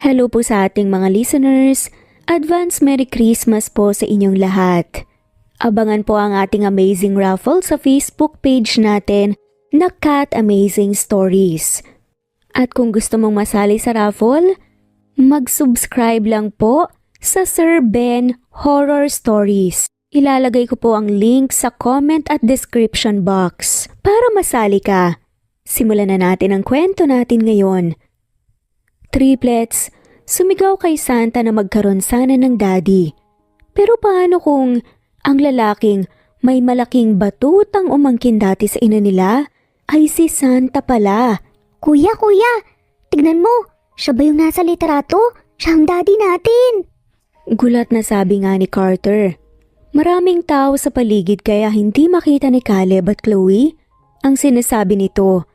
Hello po sa ating mga listeners. Advance Merry Christmas po sa inyong lahat. Abangan po ang ating amazing raffle sa Facebook page natin na Cat Amazing Stories. At kung gusto mong masali sa raffle, mag-subscribe lang po sa Sir Ben Horror Stories. Ilalagay ko po ang link sa comment at description box para masali ka. Simulan na natin ang kwento natin ngayon. Triplets, sumigaw kay Santa na magkaroon sana ng daddy. Pero paano kung ang lalaking may malaking batutang umangkin dati sa ina nila ay si Santa pala? Kuya, tignan mo, siya ba yung nasa literato? Siya ang daddy natin. Gulat na sabi nga ni Carter. Maraming tao sa paligid kaya hindi makita ni Caleb at Chloe ang sinasabi nito.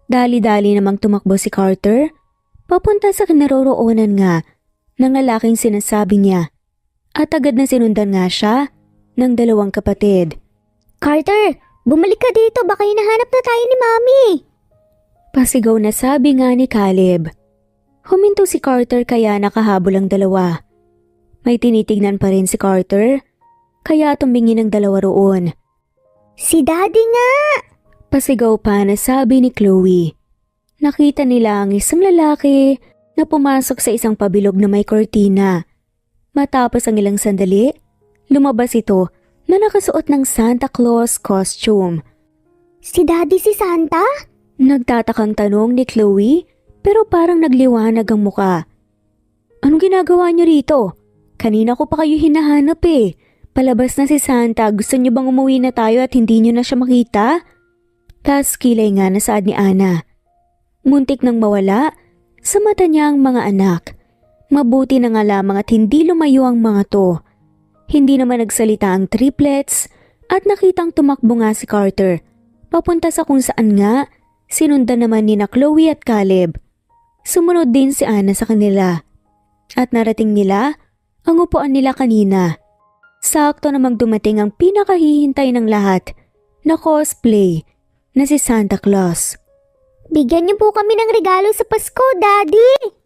Dali-dali namang tumakbo si Carter papunta sa kinaroroonan nga ng lalaking sinasabi niya at agad na sinundan nga siya ng dalawang kapatid. Carter, bumalik ka dito, baka hinahanap na tayo ni Mami. Pasigaw na sabi nga ni Caleb. Huminto si Carter kaya nakahabol ang dalawa. May tinitignan pa rin si Carter kaya tumingin ang dalawa roon. Si Daddy nga! Pasigaw pa na sabi ni Chloe. Nakita nila ang isang lalaki na pumasok sa isang pabilog na may kortina. Matapos ang ilang sandali, lumabas ito na nakasuot ng Santa Claus costume. Si Daddy si Santa? Nagtatakang tanong ni Chloe pero parang nagliwanag ang muka. Anong ginagawa niyo rito? Kanina ko pa kayo hinahanap eh. Palabas na si Santa, gusto niyo bang umuwi na tayo at hindi niyo na siya makita? Tas kilay nga na saad ni Ana. Muntik nang mawala sa mata niya ang mga anak. Mabuti na nga lamang at hindi lumayo ang mga to. Hindi naman nagsalita ang triplets at nakitang tumakbo nga si Carter. Papunta sa kung saan nga, sinundan naman ni na Chloe at Caleb. Sumunod din si Ana sa kanila. At narating nila ang upuan nila kanina. Sakto namang dumating ang pinakahihintay ng lahat na cosplay na si Santa Claus. Bigyan niyo po kami ng regalo sa Pasko, Daddy!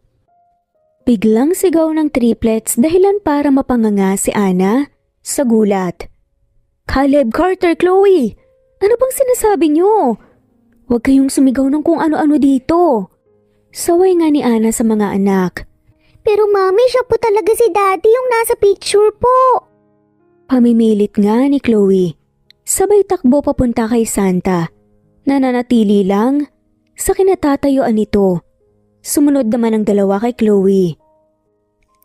Biglang sigaw ng triplets dahilan para mapanganga si Ana sa gulat. Caleb, Carter, Chloe! Ano bang sinasabi niyo? Huwag kayong sumigaw ng kung ano-ano dito. Saway nga ni Ana sa mga anak. Pero Mami, siya po talaga si Daddy yung nasa picture po. Pamimilit nga ni Chloe. Sabay takbo papunta kay Santa. Nananatili lang sa kinatatayuan nito. Sumunod naman ang dalawa kay Chloe.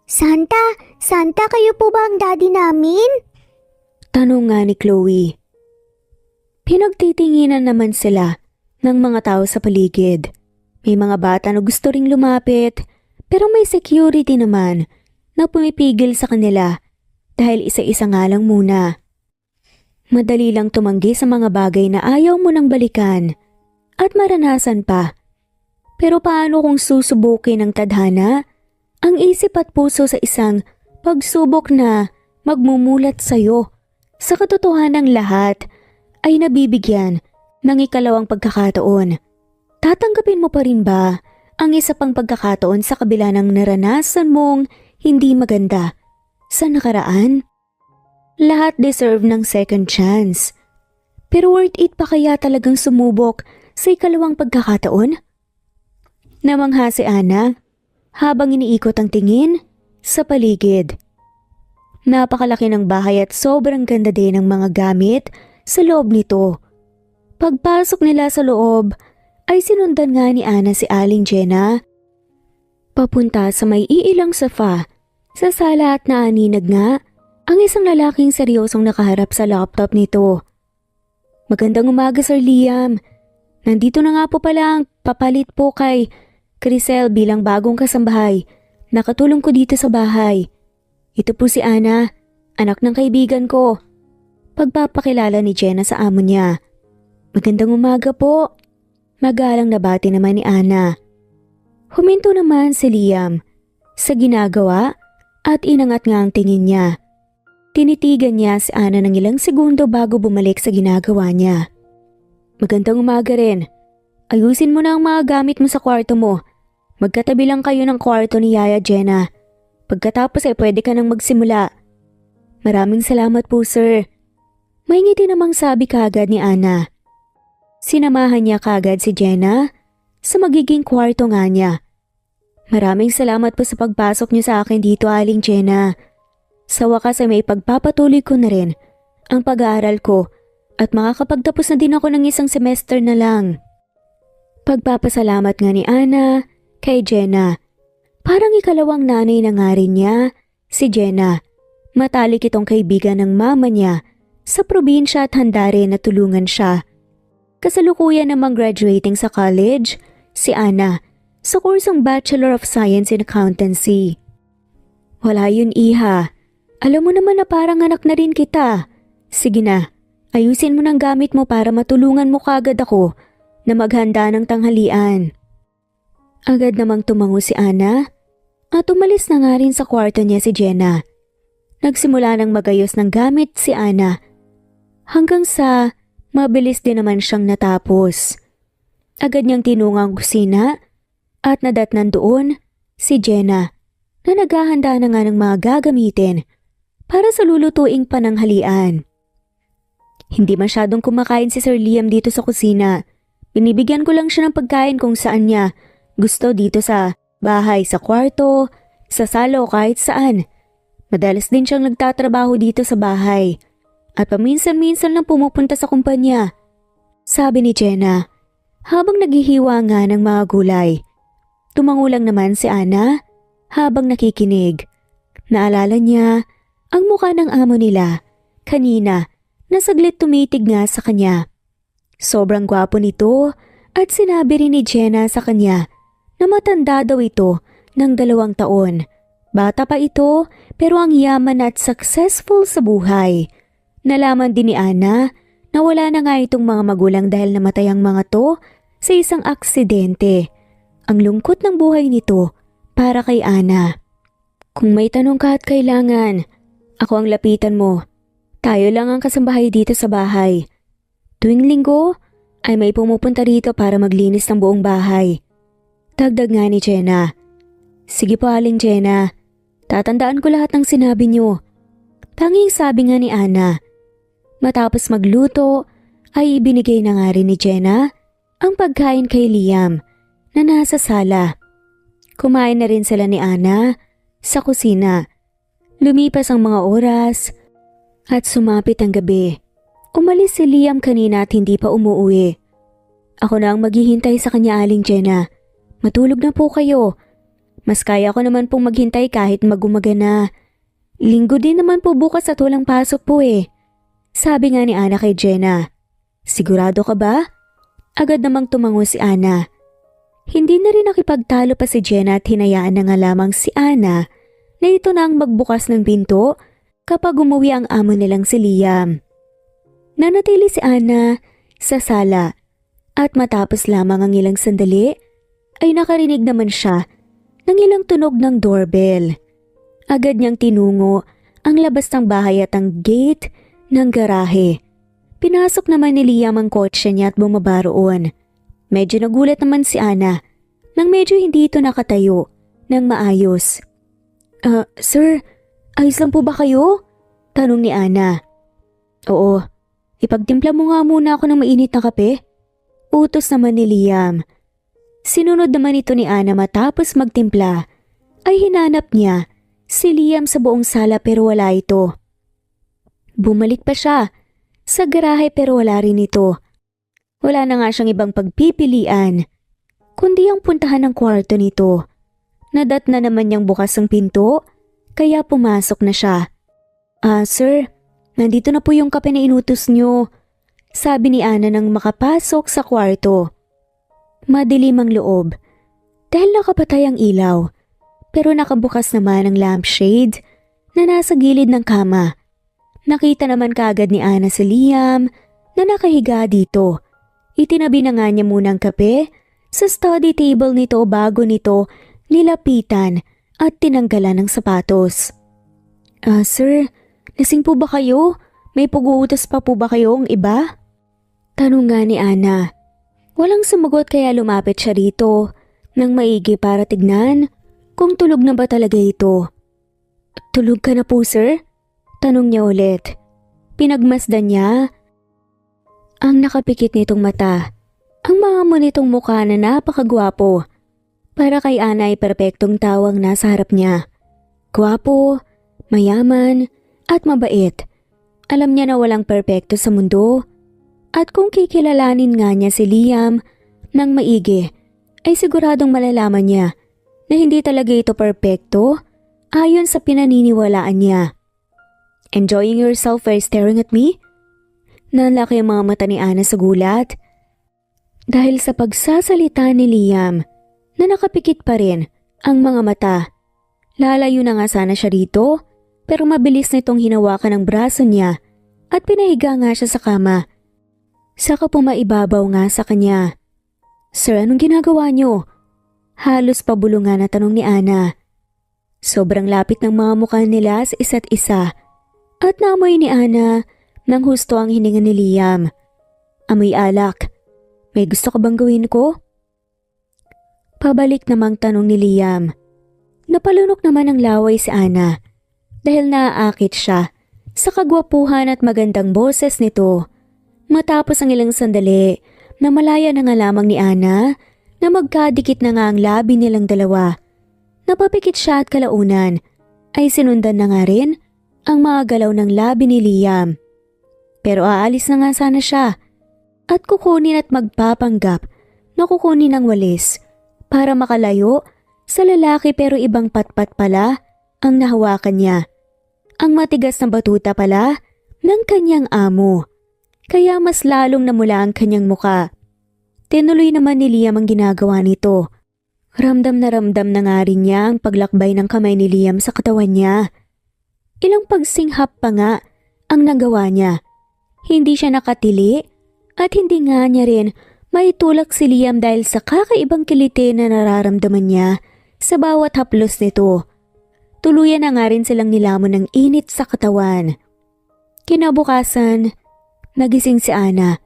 Santa, kayo po ba ang daddy namin? Tanong nga ni Chloe. Pinagtitinginan naman sila ng mga tao sa paligid. May mga bata na gusto ring lumapit pero may security naman na pumipigil sa kanila dahil isa-isa nga lang muna. Madali lang tumanggi sa mga bagay na ayaw mo nang balikan at maranasan pa. Pero paano kung susubukin ng tadhana ang isip at puso sa isang pagsubok na magmumulat sa'yo? Sa katotohanan ng lahat ay nabibigyan ng ikalawang pagkakataon. Tatanggapin mo pa rin ba ang isa pang pagkakataon sa kabila ng naranasan mong hindi maganda sa nakaraan? Lahat deserve ng second chance. Pero worth it pa kaya talagang sumubok sa ikalawang pagkakataon? Namangha si Ana habang iniikot ang tingin sa paligid. Napakalaki ng bahay at sobrang ganda din ng mga gamit sa loob nito. Pagpasok nila sa loob ay sinundan nga ni Ana si Aling Jenna papunta sa may iilang sofa. Sa sala at naaninag nga ang isang lalaking seryosong nakaharap sa laptop nito. Magandang umaga, Sir Liam. Nandito na nga po pala ang papalit po kay Crisel bilang bagong kasambahay. Nakatulong ko dito sa bahay. Ito po si Ana, anak ng kaibigan ko. Pagpapakilala ni Jenna sa amo niya. Magandang umaga po. Magalang nabati naman ni Ana. Huminto naman si Liam sa ginagawa at inangat nga ang tingin niya. Tinitigan niya si Ana ng ilang segundo bago bumalik sa ginagawa niya. Magandang umaga rin. Ayusin mo na ang mga gamit mo sa kwarto mo. Magkatabi lang kayo ng kwarto ni Yaya Jenna. Pagkatapos ay pwede ka nang magsimula. Maraming salamat po, sir. May ngiti namang sabi kagad ni Ana. Sinamahan niya kagad si Jenna sa magiging kwarto nga niya. Maraming salamat po sa pagpasok niyo sa akin dito, Aling Jenna. Sa wakas ay may pagpapatuloy ko na rin ang pag-aaral ko at makakapagtapos na din ako ng isang semester na lang. Pagpapasalamat nga ni Ana kay Jenna. Parang ikalawang nanay na nga rin niya, si Jenna. Matalik itong kaibigan ng mama niya sa probinsya at handa rin na tulungan siya. Kasalukuyan namang graduating sa college, si Ana, sa kursong Bachelor of Science in Accountancy. Wala yun, iha. Alam mo naman na parang anak na rin kita. Sige na, ayusin mo ng gamit mo para matulungan mo kagad ako na maghanda ng tanghalian. Agad namang tumango si Ana at umalis na nga rin sa kwarto niya si Jenna. Nagsimula ng magayos ng gamit si Ana hanggang sa mabilis din naman siyang natapos. Agad niyang tinungang kusina at nadatnan doon si Jenna na naghahanda na nga ng mga gagamitin para sa lulutuing pananghalian. Hindi masyadong kumakain si Sir Liam dito sa kusina. Binibigyan ko lang siya ng pagkain kung saan niya gusto dito sa bahay, sa kwarto, sa sala o kahit saan. Madalas din siyang nagtatrabaho dito sa bahay at paminsan-minsan lang pumupunta sa kumpanya. Sabi ni Jenna habang naghihiwa nga ng mga gulay. Tumango lang naman si Ana habang nakikinig. Naalala niya ang mukha ng amo nila kanina na saglit tumitig nga sa kanya. Sobrang gwapo nito at sinabi rin ni Jenna sa kanya na matanda daw ito ng 2 taon. Bata pa ito pero ang yaman at successful sa buhay. Nalaman din ni Ana na wala na nga itong mga magulang dahil namatay ang mga to sa isang aksidente. Ang lungkot ng buhay nito para kay Ana. Kung may tanong ka at kailangan, ako ang lapitan mo. Tayo lang ang kasambahay dito sa bahay. Tuwing linggo ay may pumupunta rito para maglinis ng buong bahay. Dagdag nga ni Jenna. Sige po, Aling Jenna. Tatandaan ko lahat ng sinabi niyo. Tanging sabi nga ni Ana. Matapos magluto ay ibinigay na nga rin ni Jenna ang pagkain kay Liam na nasa sala. Kumain na rin sila ni Ana sa kusina. Lumipas ang mga oras at sumapit ang gabi. Umalis si Liam kanina at hindi pa umuwi. Ako na ang maghihintay sa kanya, Aling Jenna. Matulog na po kayo. Mas kaya ko naman pong maghintay kahit mag-umaga na. Linggo din naman po bukas at walang pasok po eh. Sabi nga ni Ana kay Jenna. Sigurado ka ba? Agad namang tumango si Ana. Hindi na rin nakipagtalo pa si Jenna at hinayaan na nga lamang si Ana na ito na ang magbukas ng pinto kapag umuwi ang amo nilang si Liam. Nanatili si Ana sa sala at matapos lamang ang ilang sandali ay nakarinig naman siya ng ilang tunog ng doorbell. Agad niyang tinungo ang labas ng bahay at ang gate ng garahe. Pinasok naman ni Liam ang kotse niya at bumaba roon. Medyo nagulat naman si Ana nang medyo hindi ito nakatayo ng maayos. Sir, ayos lang po ba kayo? Tanong ni Ana. Oo, ipagtimpla mo nga muna ako ng mainit na kape. Utos naman ni Liam. Sinunod naman ito ni Ana matapos magtimpla ay hinanap niya si Liam sa buong sala pero wala ito. Bumalik pa siya sa garahe pero wala rin ito. Wala na nga siyang ibang pagpipilian kundi ang puntahan ng kwarto nito. Nadat na naman niyang bukas ang pinto kaya pumasok na siya. Sir, nandito na po yung kape na inutos niyo. Sabi ni Ana nang makapasok sa kwarto. Madilim ang loob dahil nakapatay ang ilaw pero nakabukas naman ang lampshade na nasa gilid ng kama. Nakita naman kaagad ni Ana si Liam na nakahiga dito. Itinabi na nga niya muna ang kape sa study table nito bago nito nilapitan at tinanggalan ng sapatos. Sir, lasing po ba kayo? May pag-uutos pa po ba kayong iba? Tanong nga ni Ana. Walang sumagot kaya lumapit siya rito ng maigi para tignan kung tulog na ba talaga ito. Tulog ka na po, sir? Tanong niya ulit. Pinagmasdan niya ang nakapikit nitong mata. Ang mga mo nitong mukha na napakagwapo. Para kay Ana ay perpektong tawang nasa harap niya. Gwapo, mayaman, at mabait. Alam niya na walang perpekto sa mundo. At kung kikilalanin nga niya si Liam ng maigi, ay siguradong malalaman niya na hindi talaga ito perpekto ayon sa pinaniniwalaan niya. Enjoying yourself by staring at me? Nanlaki ang mga mata ni Ana sa gulat. Dahil sa pagsasalita ni Liam na nakapikit pa rin ang mga mata. Lalayo na nga sana siya rito pero mabilis nitong hinawakan ang braso niya at pinahiga nga siya sa kama. Saka pumaibabaw nga sa kanya. Sir, anong ginagawa niyo? Halos pabulungan na tanong ni Ana. Sobrang lapit ng mga mukha nila sa isa't isa at naamoy ni Ana nang husto ang hininga ni Liam. Amoy alak. May gusto ka bang gawin ko? Pabalik namang tanong ni Liam. Napalunok naman ang laway si Ana dahil naaakit siya sa kagwapuhan at magandang boses nito. Matapos ang ilang sandali, namalaya na nga lamang ni Ana na magkadikit na nga ang labi nilang dalawa. Napapikit siya at kalaunan ay sinundan na nga rin ang mga galaw ng labi ni Liam. Pero aalis na nga sana siya at kukunin at magpapanggap na kukunin ang walis para makalayo sa lalaki pero ibang patpat pala ang nahawakan niya. Ang matigas na batuta pala ng kanyang amo. Kaya mas lalong namula ang kanyang muka. Tinuloy naman ni Liam ang ginagawa nito. Ramdam na nga rin niya ang paglakbay ng kamay ni Liam sa katawan niya. Ilang pagsinghap pa nga ang nagawa niya. Hindi siya nakatili at hindi nga niya rin maitulak si Liam dahil sa kakaibang kiliti na nararamdaman niya sa bawat haplos nito. Tuluyan na nga rin silang nilamon ng init sa katawan. Kinabukasan, nagising si Ana.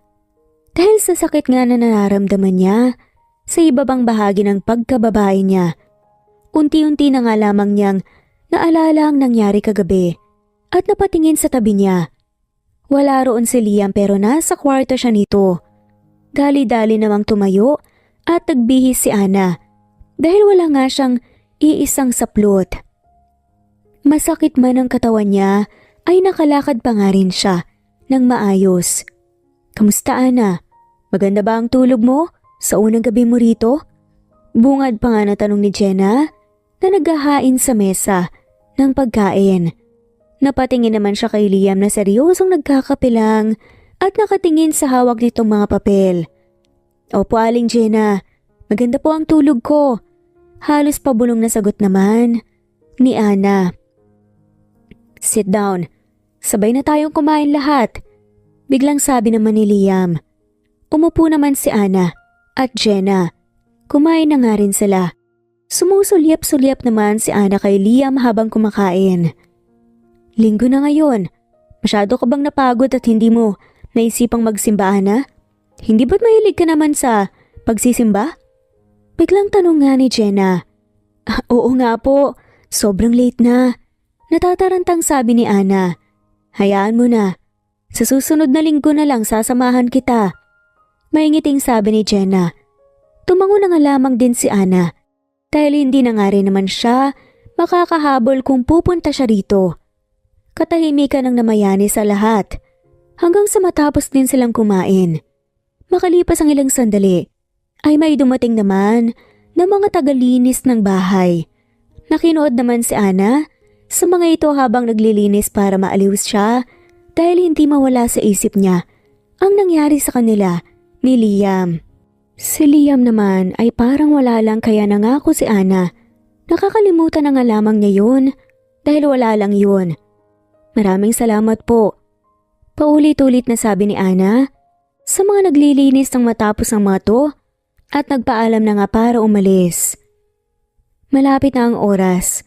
Dahil sa sakit nga na nararamdaman niya sa ibabang bahagi ng pagkababae niya. Unti-unti na nga lamang niyang naalala ang nangyari kagabi at napatingin sa tabi niya. Wala roon si Liam pero nasa kwarto siya nito. Dali-dali namang tumayo at nagbihis si Ana dahil wala nga siyang iisang saplot. Masakit man ang katawan niya ay nakalakad pa nga rin siya ng maayos. Kamusta Ana? Maganda ba ang tulog mo sa unang gabi mo rito? Bungad pa nga na tanong ni Jenna na naghahain sa mesa ng pagkain. Napatingin naman siya kay Liam na seryosong nagkakapilang at nakatingin sa hawak nitong mga papel. Opo Aling Jenna, maganda po ang tulog ko. Halos pabulong na sagot naman ni Ana. Sit down. Sabay na tayong kumain lahat. Biglang sabi naman ni Liam. Umupo naman si Ana at Jenna. Kumain na nga rin sila. Sumusulyap-sulyap naman si Ana kay Liam habang kumakain. Linggo na ngayon. Masyado ka bang napagod at hindi mo naisipang magsimba Ana? Hindi ba't mahilig ka naman sa pagsisimba? Biglang tanong nga ni Jenna. Oo nga po, sobrang late na. Natatarantang sabi ni Ana. Hayaan mo na. Sa susunod na linggo na lang sasamahan kita. Maingiting sabi ni Jenna. Tumango na nga lamang din si Ana. Dahil hindi na nga rin naman siya makakahabol kung pupunta siya rito. Katahimikan ang namayani sa lahat. Hanggang sa matapos din silang kumain. Makalipas ang ilang sandali, ay may dumating naman na mga tagalinis ng bahay. Nakinood naman si Ana sa mga ito habang naglilinis para maaliw siya dahil hindi mawala sa isip niya ang nangyari sa kanila ni Liam. Si Liam naman ay parang wala lang kaya nangako si Ana. Nakakalimutan na nga lamang niya yun dahil wala lang yun. Maraming salamat po. Paulit-ulit na sabi ni Ana sa mga naglilinis ng matapos ang mga to at nagpaalam na nga para umalis. Malapit na ang oras.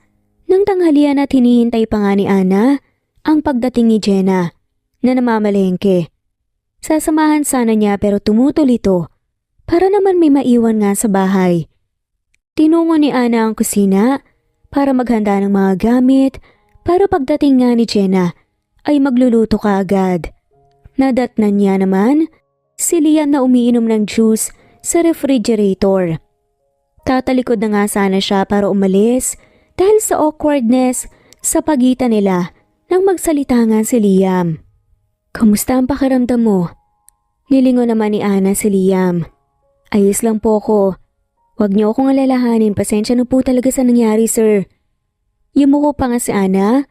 Nang tanghalian at hinihintay pa nga ni Ana ang pagdating ni Jenna na namamalengke. Sasamahan sana niya pero tumutol ito para naman may maiwan nga sa bahay. Tinungo ni Ana ang kusina para maghanda ng mga gamit para pagdating nga ni Jenna ay magluluto ka agad. Nadatnan niya naman si Liam na umiinom ng juice sa refrigerator. Tatalikod na nga sana siya para umalis dahil sa awkwardness sa pagitan nila nang magsalita nga si Liam. "Kamusta ang pakiramdam mo?" Nilingon naman ni Ana si Liam. "Ayos lang po ako. Huwag niyo akong alalahanin, pasensya na po talaga sa nangyari, sir." Yumuko pa nga si Ana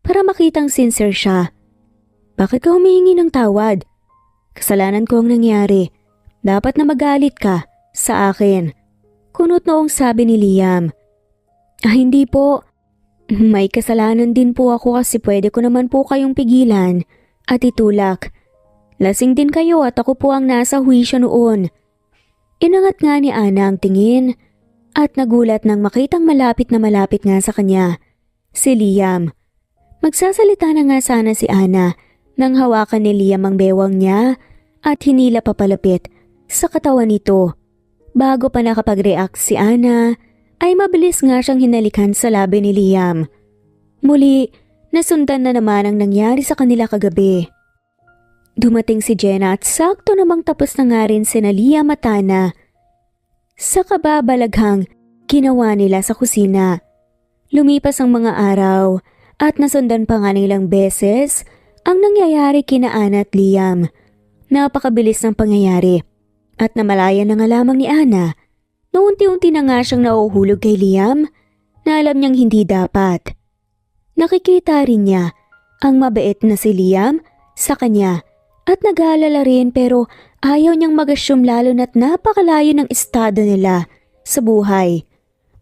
para makitang sincere siya. "Bakit ka humihingi ng tawad? Kasalanan ko ang nangyari. Dapat na magalit ka sa akin." Kunot noong sabi ni Liam. Hindi po. May kasalanan din po ako kasi pwede ko naman po kayong pigilan at itulak. Lasing din kayo at ako po ang nasa huwisyo noon." Inangat nga ni Ana ang tingin at nagulat nang makitang malapit nga sa kanya si Liam. Magsasalita na nga sana si Ana nang hawakan ni Liam ang bewang niya at hinila papalapit sa katawan nito. Bago pa nakapag-react si Ana, ay mabilis nga siyang hinalikan sa labi ni Liam. Muli, nasundan na naman ang nangyari sa kanila kagabi. Dumating si Jenna at sakto namang tapos na nga rin sina Liam at Ana. Sa kababalaghang ginawa nila sa kusina. Lumipas ang mga araw at nasundan pa nga nilang beses ang nangyayari kina Ana at Liam. Napakabilis ng pangyayari. At namalaya na nga lamang ni Ana na unti-unti na nga siyang nauhulog kay Liam na alam niyang hindi dapat. Nakikita rin niya ang mabait na si Liam sa kanya at nag-aalala rin pero ayaw niyang mag-assume lalo na't napakalayo ng estado nila sa buhay.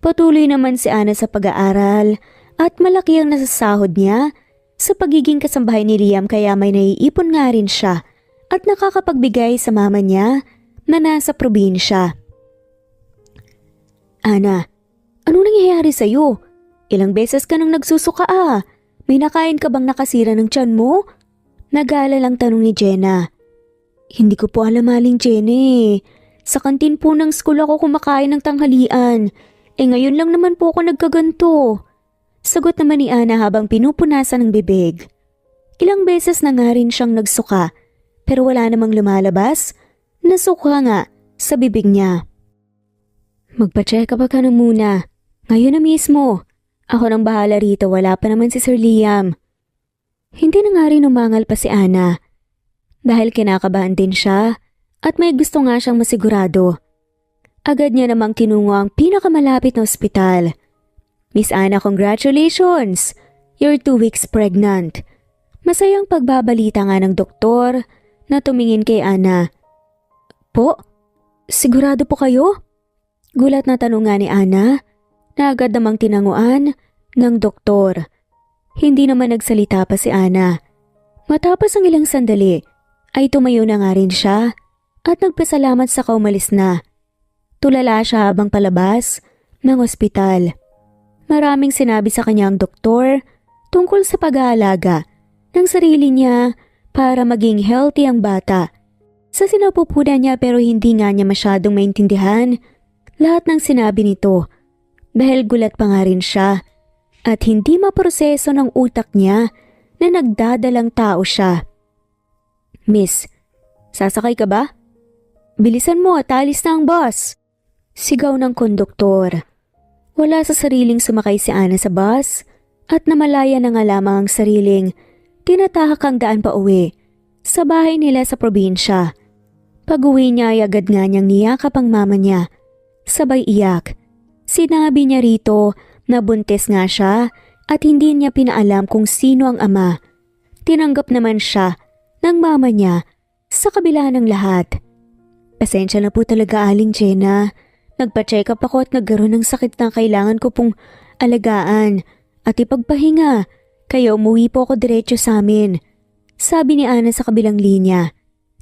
Patuloy naman si Ana sa pag-aaral at malaki ang nasasahod niya sa pagiging kasambahay ni Liam kaya may naiipon nga rin siya at nakakapagbigay sa mama niya na nasa probinsya. "Ana, anong nangyayari sa'yo? Ilang beses ka nang nagsusuka ah. May nakain ka bang nakasira ng tiyan mo?" Nag-aalalang tanong ni Jenna. "Hindi ko po alam, Aling Jenny. Sa kantin po ng school ako kumakain ng tanghalian. Ngayon lang naman po ako nagkaganto." Sagot naman ni Ana habang pinupunasan ng bibig. Ilang beses na nga rin siyang nagsuka pero wala namang lumalabas. Nasuka nga sa bibig niya. "Magpa-check up ka na muna. Ngayon na mismo. Ako nang bahala rito, wala pa naman si Sir Liam." Hindi na nga rin umangal pa si Ana. Dahil kinakabahan din siya at may gusto nga siyang masigurado. Agad niya namang tinungo ang pinakamalapit na ospital. "Miss Ana, congratulations! You're 2 weeks pregnant." Masayang pagbabalita nga ng doktor na tumingin kay Ana. "Po? Sigurado po kayo?" Gulat na tanong nga ni Ana na agad namang tinanguan ng doktor. Hindi naman nagsalita pa si Ana. Matapos ang ilang sandali ay tumayo na nga rin siya at nagpasalamat sa kaumalis na. Tulala siya habang palabas ng ospital. Maraming sinabi sa kanya ang doktor tungkol sa pag-aalaga ng sarili niya para maging healthy ang bata. Sa sinapupunan niya pero hindi nga niya masyadong maintindihan lahat ng sinabi nito dahil gulat pa nga rin siya at hindi maproseso ng utak niya na nagdadalang tao siya. "Miss, sasakay ka ba? Bilisan mo at alis na ang bus." Sigaw ng konduktor. Wala sa sariling sumakay si Ana sa bus at namalaya na nga lamang ang sariling tinatahak ang daan pa uwi sa bahay nila sa probinsya. Pag-uwi niya ay agad nga niyang niyakap ang mama niya. Sabay iyak. Sinabi niya rito na buntis nga siya at hindi niya pinaalam kung sino ang ama. Tinanggap naman siya ng mama niya sa kabila ng lahat. "Pasensya na po talaga, Aling Jenna. Nagpa-check up ako at nagkaroon ng sakit na kailangan ko pong alagaan at ipagpahinga. Kaya umuwi po ako diretso sa amin." Sabi ni Ana sa kabilang linya.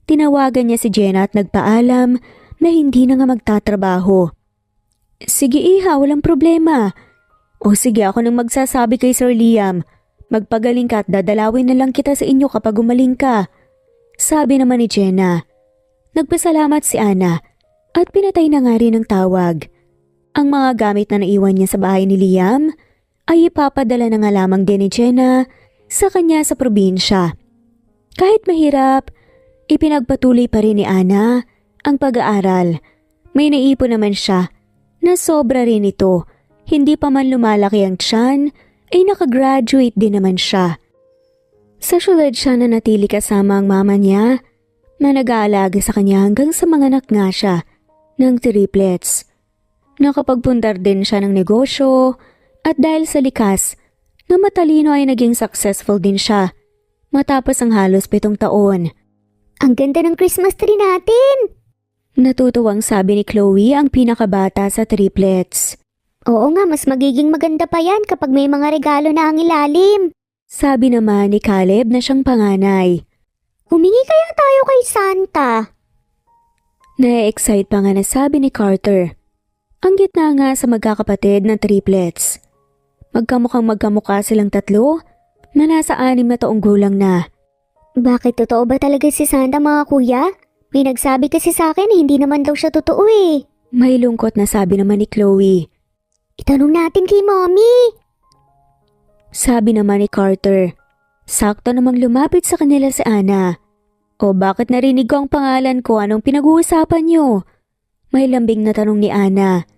Tinawagan niya si Jenna at nagpaalam na hindi na nga magtatrabaho. "Sige iha, walang problema. O sige, ako nang magsasabi kay Sir Liam. Magpagaling ka at dadalawin na lang kita sa inyo kapag gumaling ka." Sabi naman ni Jenna. Nagpasalamat si Ana at pinatay na nga rin ang tawag. Ang mga gamit na naiwan niya sa bahay ni Liam ay ipapadala na nga lamang din ni Jenna sa kanya sa probinsya. Kahit mahirap, ipinagpatuloy pa rin ni Ana ang pag-aaral. May naipon naman siya na sobra rin ito. Hindi pa man lumalaki ang tiyan, ay nakagraduate din naman siya. Sa syudad siya na natili kasama ang mama niya na nag-aalaga sa kanya hanggang sa mga anak nga siya ng triplets. Nakapagpundar din siya ng negosyo at dahil sa likas na matalino ay naging successful din siya matapos ang halos 7 taon. Ang ganda ng Christmas tree natin! Natutuwang sabi ni Chloe ang pinakabata sa triplets. Oo nga, mas magiging maganda pa yan kapag may mga regalo na ang ilalim. Sabi naman ni Caleb na siyang panganay. Humingi kaya tayo kay Santa. Na-excite pa nga na sabi ni Carter. Ang gitna nga sa magkakapatid na triplets. Magkamukhang magkamukha silang tatlo na nasa 6 na taong gulang na. Bakit totoo ba talaga si Santa mga kuya? May nagsabi kasi sa akin hindi naman daw siya totoo eh. May lungkot na sabi naman ni Chloe. Itanong natin kay Mommy. Sabi naman ni Carter. Sakto namang lumapit sa kanila si Ana. O bakit narinig ko ang pangalan ko, anong pinag-uusapan niyo? May lambing na tanong ni Ana.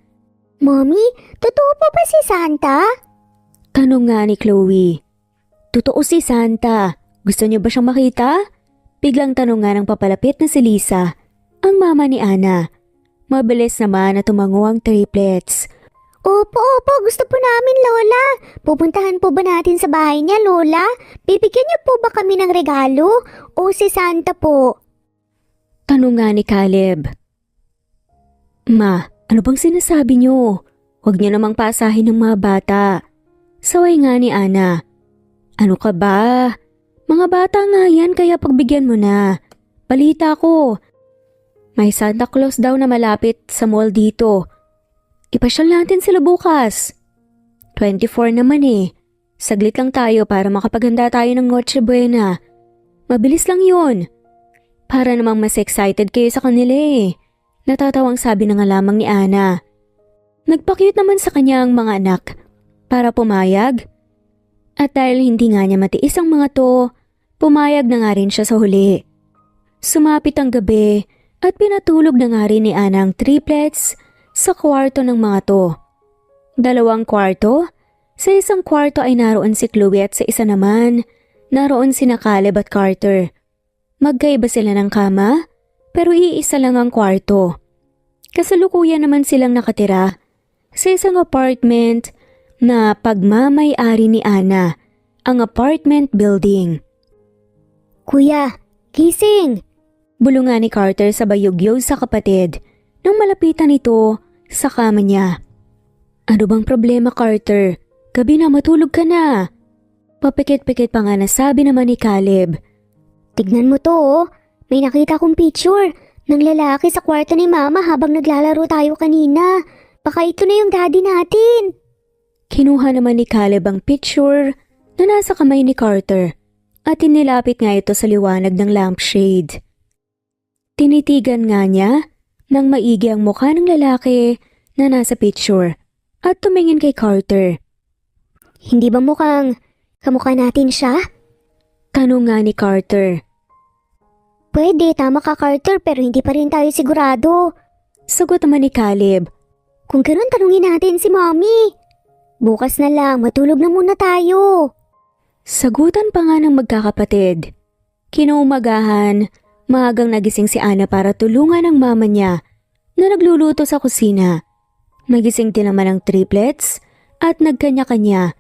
Mommy, totoo pa ba si Santa? Tanong nga ni Chloe. Totoo si Santa. Gusto niyo ba siyang makita? Biglang tanong nga ng papalapit na si Lisa, ang mama ni Ana. Mabilis naman na tumango ang triplets. Opo, gusto po namin, Lola. Pupuntahan po ba natin sa bahay niya, Lola? Bibigyan niyo po ba kami ng regalo? O si Santa po? Tanong nga ni Caleb. Ma, ano bang sinasabi niyo? Huwag niyo namang paasahin ng mga bata. Saway nga ni Ana. Ano ka ba? Mga bata nga yan kaya pagbigyan mo na. Balita ko. May Santa Claus daw na malapit sa mall dito. Ipasyal natin sila bukas. 24 naman eh. Saglit lang tayo para makapaganda tayo ng Noche Buena. Mabilis lang yun. Para namang mas excited kayo sa kanila eh. Natatawang sabi na nga lamang ni Ana. Nagpakyut naman sa kanya ang mga anak para pumayag. At dahil hindi nga niya matiis ang mga to, pumayag na nga rin siya sa huli. Sumapit ang gabi at pinatulog na nga rin ni Ana ang triplets sa kwarto ng mga to. 2 kwarto? Sa isang kwarto ay naroon si Chloe at sa isa naman, naroon sina Caleb at Carter. Magkaiba sila ng kama, pero iisa lang ang kwarto. Kasalukuyan naman silang nakatira sa isang apartment na pagmamay-ari ni Ana, ang apartment building. Kuya, gising! Bulungan ni Carter sa bayugyog sa kapatid nang malapitan ito sa kama niya. Ano bang problema, Carter? Gabi na, matulog ka na. Papikit-pikit pa nga na sabi naman ni Caleb. Tignan mo to oh. May nakita kong picture ng lalaki sa kwarto ni Mama habang naglalaro tayo kanina. Baka ito na yung daddy natin. Kinuha naman ni Caleb ang picture na nasa kamay ni Carter at inilapit nga ito sa liwanag ng lampshade. Tinitigan nga niya nang maigi ang mukha ng lalaki na nasa picture at tumingin kay Carter. Hindi ba mukhang kamukha natin siya? Tanong nga ni Carter. Pwede, tama ka Carter pero hindi pa rin tayo sigurado. Sagot naman ni Caleb. Kung ganoon tanungin natin si Mommy. Bukas na lang, matulog na muna tayo. Sagutan pa nga ng magkakapatid. Kinaumagahan, maagang nagising si Ana para tulungan ang mama niya na nagluluto sa kusina. Nagising din naman ang triplets at nagkanya-kanya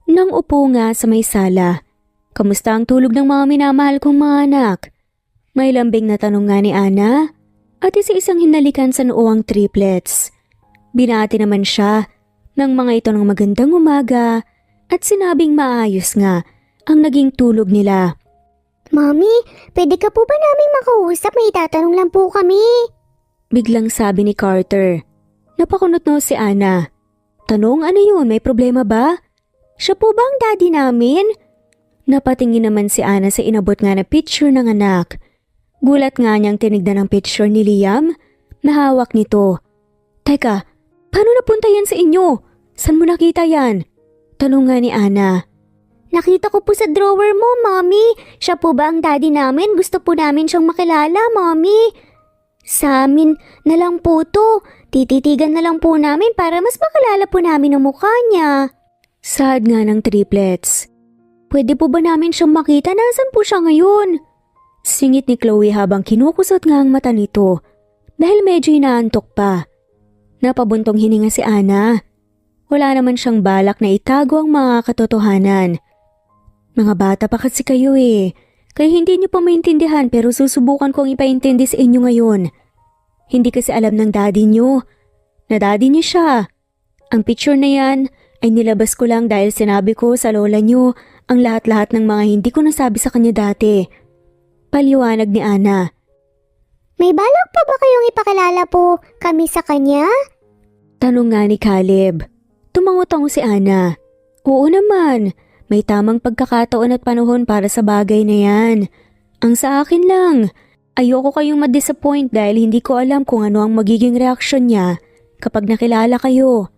nang upo nga sa may sala. Kamusta ang tulog ng mga minamahal kong mga anak? May lambing na tanong nga ni Ana at isa-isang hinalikan sa noo ang triplets. Binati naman siya ng mga ito ng magandang umaga at sinabing maayos nga ang naging tulog nila. Mommy, pwede ka po ba naming makausap? May itatanong lang po kami. Biglang sabi ni Carter. Napakunot no si Ana. Tanong, ano yun? May problema ba? Siya po ba ang daddy namin? Napatingin naman si Ana sa inabot nga na picture ng anak. Gulat nga niyang tinignan ang picture ni Liam na hawak nito. Teka, Paano napunta yan sa inyo? Saan mo nakita yan? Tanong nga ni Ana. Nakita ko po sa drawer mo, Mommy. Siya po ba ang daddy namin? Gusto po namin siyang makilala, Mommy. Sa amin na lang po to. Tititigan na lang po namin para mas makilala po namin ang mukha niya. Sad nga ng triplets. Pwede po ba namin siyang makita? Nasaan po siya ngayon? Singit ni Chloe habang kinukusot nga ang mata nito dahil medyo inaantok pa. Napabuntong hininga si Ana. Wala naman siyang balak na itago ang mga katotohanan. Mga bata pa kasi kayo kaya hindi niyo pa maintindihan pero susubukan kong ipaintindi sa inyo ngayon. Hindi kasi alam ng daddy niyo na daddy niyo siya. Ang picture na yan ay nilabas ko lang dahil sinabi ko sa lola niyo ang lahat-lahat ng mga hindi ko nasabi sa kanya dati. Paliwanag ni Ana. May balak pa ba kayong ipakilala po kami sa kanya? Tanong nga ni Caleb. Tumango-tango si Ana. Oo naman, may tamang pagkakataon at panahon para sa bagay na yan. Ang sa akin lang, ayoko kayong ma-disappoint dahil hindi ko alam kung ano ang magiging reaksyon niya kapag nakilala kayo.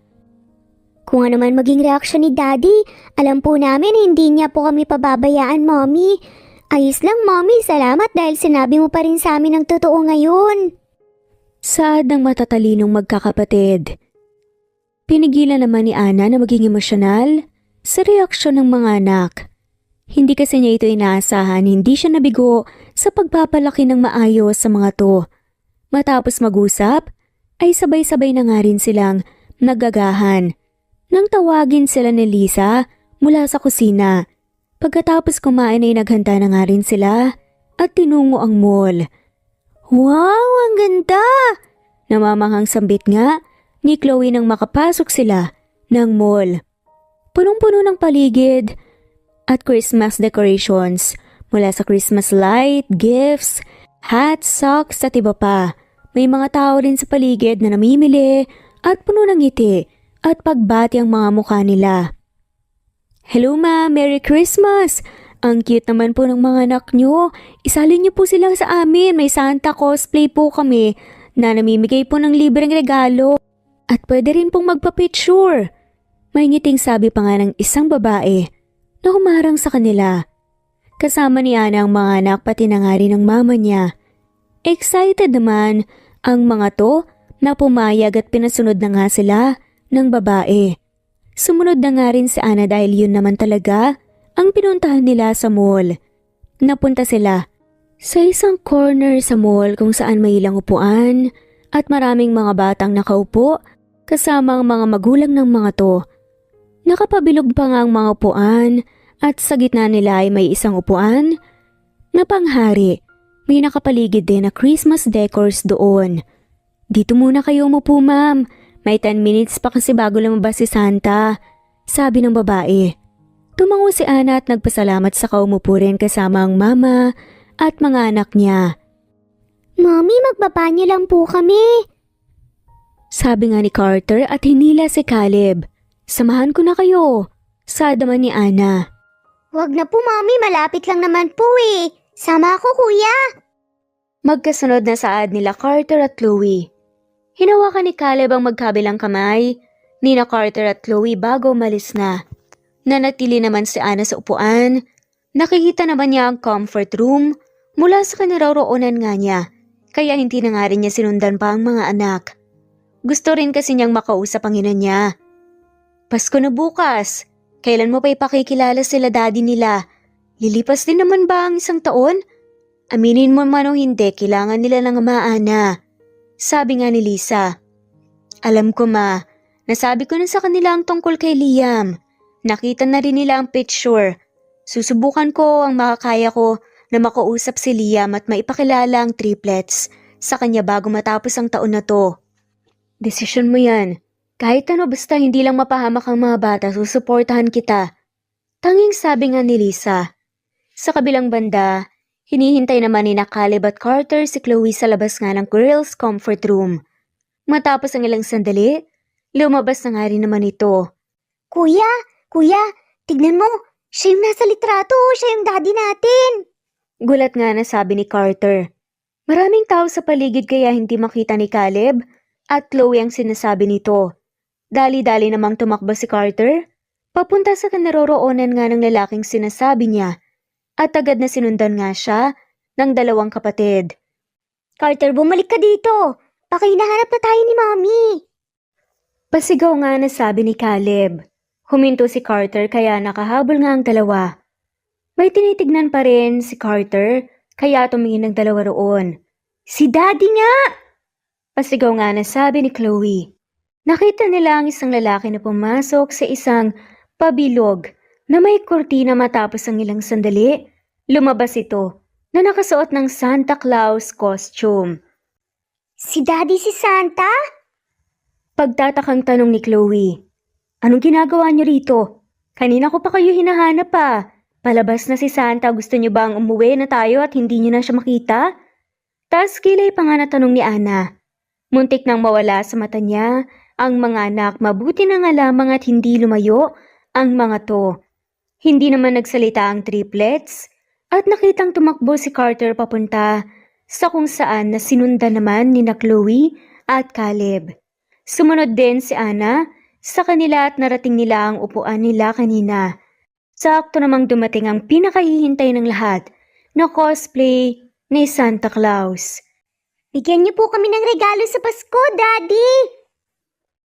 Kung ano man maging reaksyon ni Daddy, alam po namin hindi niya po kami pababayaan, Mommy. Ayos lang, Mommy. Salamat dahil sinabi mo pa rin sa amin ang totoo ngayon. Sad ng matatalinong magkakapatid. Pinigilan naman ni Ana na maging emosyonal sa reaksyon ng mga anak. Hindi kasi niya ito inaasahan, hindi siya nabigo sa pagpapalaki ng maayos sa mga to. Matapos mag-usap, ay sabay-sabay na nga rin silang naggagahan. Nang tawagin sila ni Lisa mula sa kusina. Pagkatapos kumain ay naghanda na nga rin sila at tinungo ang mall. Wow, ang ganda! Namamanghang sambit nga ni Chloe nang makapasok sila ng mall. Punong-puno ng paligid at Christmas decorations mula sa Christmas light, gifts, hats, socks at iba pa. May mga tao rin sa paligid na namimili at puno ng ngiti at pagbati ang mga mukha nila. Hello ma, Merry Christmas! Ang cute naman po ng mga anak nyo. Isalin niyo po sila sa amin. May Santa cosplay po kami na namimigay po ng libreng regalo. At pwede rin pong magpa-picture. May ngiting sabi pa nga ng isang babae na humarang sa kanila. Kasama ni Ana ang mga anak pati na nga rin ang mama niya. Excited naman ang mga to na pumayag at pinasunod na nga sila ng babae. Sumunod na nga rin si Ana dahil yun naman talaga ang pinuntahan nila sa mall. Napunta sila sa isang corner sa mall kung saan may ilang upuan at maraming mga batang nakaupo kasama ang mga magulang ng mga to. Nakapabilog pa nga ang mga upuan at sa gitna nila ay may isang upuan na panghari. May nakapaligid din na Christmas decors doon. Dito muna kayo umupo ma'am. May 10 minutes pa kasi bago lumabas si Santa, sabi ng babae. Tumango si Ana at nagpasalamat sa kaumupo rin kasama ang mama at mga anak niya. Mommy, magpapanyo lang po kami. Sabi nga ni Carter at hinila si Caleb. Samahan ko na kayo, sabi naman ni Ana. Wag na po, Mommy. Malapit lang naman po eh. Sama ako, Kuya. Magkasunod na saad nila Carter at Chloe. Hinawakan ni Caleb ang magkabilang kamay ni na Carter at Chloe bago umalis na. Nanatili naman si Ana sa upuan. Nakikita naman niya ang comfort room mula sa kinaroroonan nga niya, kaya hindi na nga rin niya sinundan pa ang mga anak. Gusto rin kasi niyang makausap ang ina niya. Pasko na bukas. Kailan mo pa ipakikilala sila daddy nila? Lilipas din naman ba ang isang taon? Aminin mo man o hindi, kailangan nila ng Ana. Sabi nga ni Lisa. Alam ko ma, nasabi ko na sa kanila ang tungkol kay Liam. Nakita na rin nila ang picture. Susubukan ko ang makakaya ko na makausap si Liam at maipakilala ang triplets sa kanya bago matapos ang taon na to. Desisyon mo yan. Kahit ano basta hindi lang mapahamak ang mga bata, susuportahan kita. Tanging sabi nga ni Lisa. Sa kabilang banda, hinihintay naman ni Caleb at Carter si Chloe sa labas nga ng girls' comfort room. Matapos ang ilang sandali, lumabas na nga rin naman ito. Kuya, tignan mo. Siya yung nasa litrato. Siya yung daddy natin. Gulat nga na sabi ni Carter. Maraming tao sa paligid kaya hindi makita ni Caleb at Chloe ang sinasabi nito. Dali-dali namang tumakbo si Carter. Papunta sa kinaroroonan nga ng lalaking sinasabi niya at agad na sinundan nga siya ng dalawang kapatid. Carter, bumalik ka dito. Pakinahanap na tayo ni Mommy. Pasigaw nga na sabi ni Caleb. Huminto si Carter kaya nakahabol nga ang dalawa. May tinitignan pa rin si Carter kaya tumingin ng dalawa roon. Si Daddy nga! Pasigaw nga na sabi ni Chloe. Nakita nila ang isang lalaki na pumasok sa isang pabilog na may kurtina matapos ang ilang sandali. Lumabas ito na nakasuot ng Santa Claus costume. Si Daddy si Santa? Pagtatakang tanong ni Chloe. Anong ginagawa niyo rito? Kanina ko pa kayo hinahanap pa. Palabas na si Santa, gusto niyo bang umuwi na tayo at hindi niyo na siya makita? Tas kilay pa nga na tanong ni Ana. Muntik nang mawala sa mata niya ang mga anak, mabuti na nga lamang at hindi lumayo ang mga to. Hindi naman nagsalita ang triplets at nakitang tumakbo si Carter papunta sa kung saan na sinundan naman ni na Chloe at Caleb. Sumunod din si Ana sa kanila at narating nila ang upuan nila kanina. Sakto namang dumating ang pinakahihintay ng lahat na cosplay ni Santa Claus. Bigyan niyo po kami ng regalo sa Pasko, Daddy!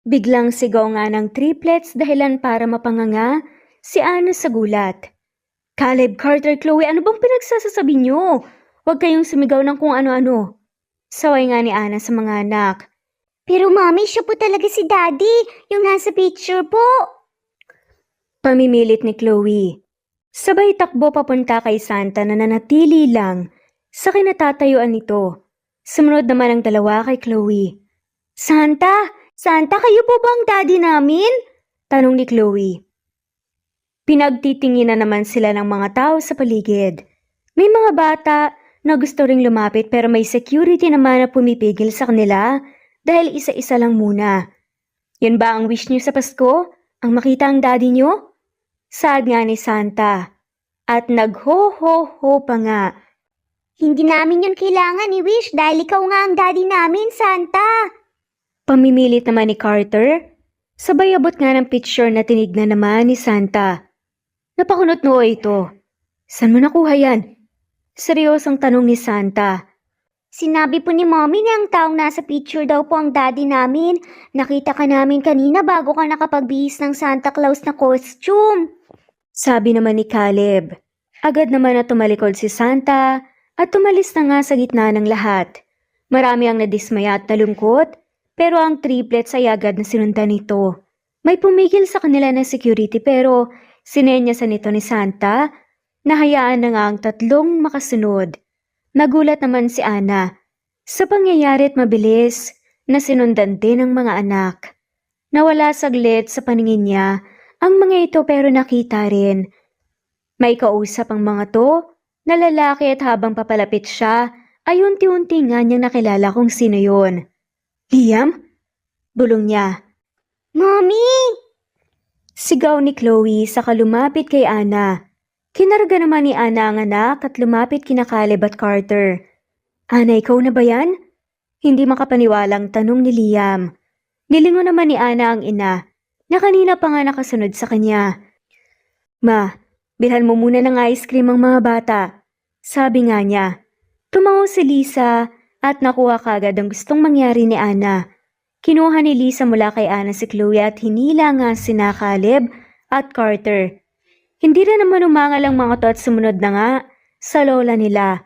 Biglang sigaw nga ng triplets dahilan para mapanganga si Ana sa gulat. Caleb, Carter, Chloe, ano bang pinagsasasabi niyo? Huwag kayong sumigaw ng kung ano-ano. Saway nga ni Ana sa mga anak. Pero Mommy, siya po talaga si Daddy, yung nasa picture po. Pamimilit ni Chloe. Sabay takbo papunta kay Santa na nanatili lang sa kinatatayuan nito. Sumunod naman ang dalawa kay Chloe. Santa, kayo po ba ang daddy namin? Tanong ni Chloe. Pinagtitingin na naman sila ng mga tao sa paligid. May mga bata na gusto ring lumapit pero may security naman na pumipigil sa kanila dahil isa-isa lang muna. Yan ba ang wish niyo sa Pasko? Ang makita ang daddy niyo? Saad nga ni Santa. At nag-ho-ho-ho pa nga. Hindi namin yun kailangan ni Wish dahil ikaw nga ang daddy namin, Santa. Pamimilit naman ni Carter. Sabay abot nga ng picture na tinignan naman ni Santa. Napakunot noo ito. Saan mo nakuha yan? Seryosong tanong ni Santa. Sinabi po ni Mommy na ang taong nasa picture daw po ang daddy namin. Nakita ka namin kanina bago ka nakapagbihis ng Santa Claus na costume. Sabi naman ni Caleb. Agad naman na tumalikod si Santa at tumalis na nga sa gitna ng lahat. Marami ang nadismaya at nalungkot, pero ang triplets ay agad na sinundan nito. May pumigil sa kanila ng security pero sinenyasan nito ni Santa na hayaan na nga ang tatlong makasunod. Nagulat naman si Ana sa pangyayari at mabilis na sinundan din ng mga anak. Nawala saglit sa paningin niya ang mga ito pero nakita rin. May kausap ang mga to na lalaki at habang papalapit siya ay unti-unti nga niyang nakilala kung sino yon. Liam? Bulong niya. Mommy! Sigaw ni Chloe sa lumapit kay Ana. Kinarga naman ni Ana ang anak at lumapit kina Caleb at Carter. Ana, ikaw na ba yan? Hindi makapaniwalang tanong ni Liam. Nilingon naman ni Ana ang ina na kanina pa nga nakasunod sa kanya. Ma, bilhan mo muna ng ice cream ang mga bata. Sabi nga niya. Tumango si Lisa at nakuha kagad ang gustong mangyari ni Ana. Kinuha ni Lisa mula kay Ana si Chloe at hinila nga sina Caleb at Carter. Hindi rin naman umangal ang mga to at sumunod na nga sa lola nila.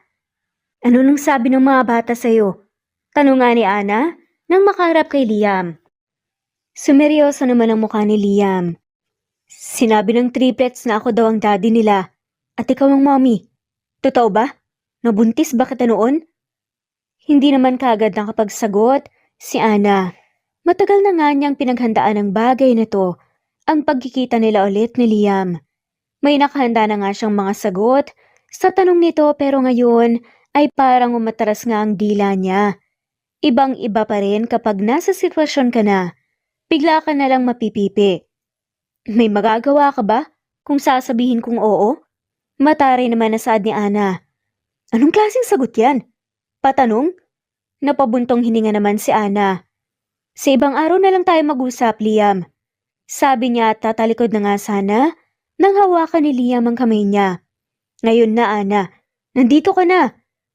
Ano nang sabi ng mga bata sa'yo? Tanong nga ni Ana nang makaharap kay Liam. Sumeryoso naman ang mukha ni Liam. Sinabi ng triplets na ako daw ang daddy nila at ikaw ang mommy. Totoo ba? Nabuntis ba kita noon? Hindi naman kaagad nakapagsagot si Ana. Matagal na nga niyang pinaghandaan ang bagay na to, ang pagkikita nila ulit ni Liam. May nakahanda na nga siyang mga sagot sa tanong nito pero ngayon ay parang umatras nga ang dila niya. Ibang-iba pa rin kapag nasa sitwasyon ka na, bigla ka na lang mapipipi. May magagawa ka ba kung sasabihin kong oo? Mataray naman na saad ni Ana. Anong klaseng sagot yan? Patanong? Napabuntong hininga naman si Ana. Sa ibang araw na lang tayo mag-usap, Liam. Sabi niya at tatalikod na nga sana nang hawakan ni Liam ang kamay niya. Ngayon na, Ana. Nandito ka na.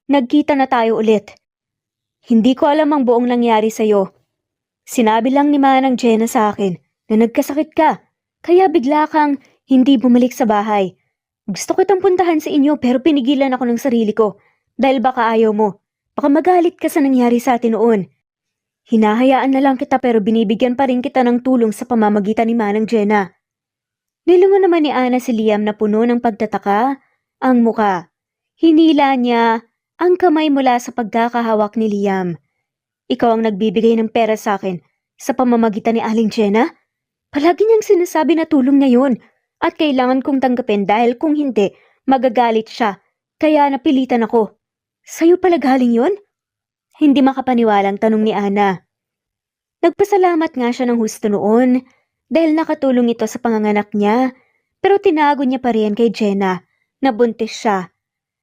Nagkita na tayo ulit. Hindi ko alam ang buong nangyari sa'yo. Sinabi lang ni Manang Jenna sa akin na nagkasakit ka. Kaya bigla kang hindi bumalik sa bahay. Gusto kitang puntahan sa inyo pero pinigilan ako ng sarili ko. Dahil baka ayaw mo. Baka magalit ka sa nangyari sa atin noon. Hinahayaan na lang kita pero binibigyan pa rin kita ng tulong sa pamamagitan ni Manang Jenna. Nilungan naman ni Ana si Liam na puno ng pagtataka ang muka. Hinila niya ang kamay mula sa pagkakahawak ni Liam. Ikaw ang nagbibigay ng pera sa akin sa pamamagitan ni Aling Jenna? Palagi niyang sinasabi na tulong na yun at kailangan kong tanggapin dahil kung hindi, magagalit siya. Kaya napilitan ako. Sa'yo pala galing yun? Hindi makapaniwalang tanong ni Ana. Nagpasalamat nga siya ng husto noon dahil nakatulong ito sa panganganak niya pero tinago niya pa rin kay Jenna na buntis siya.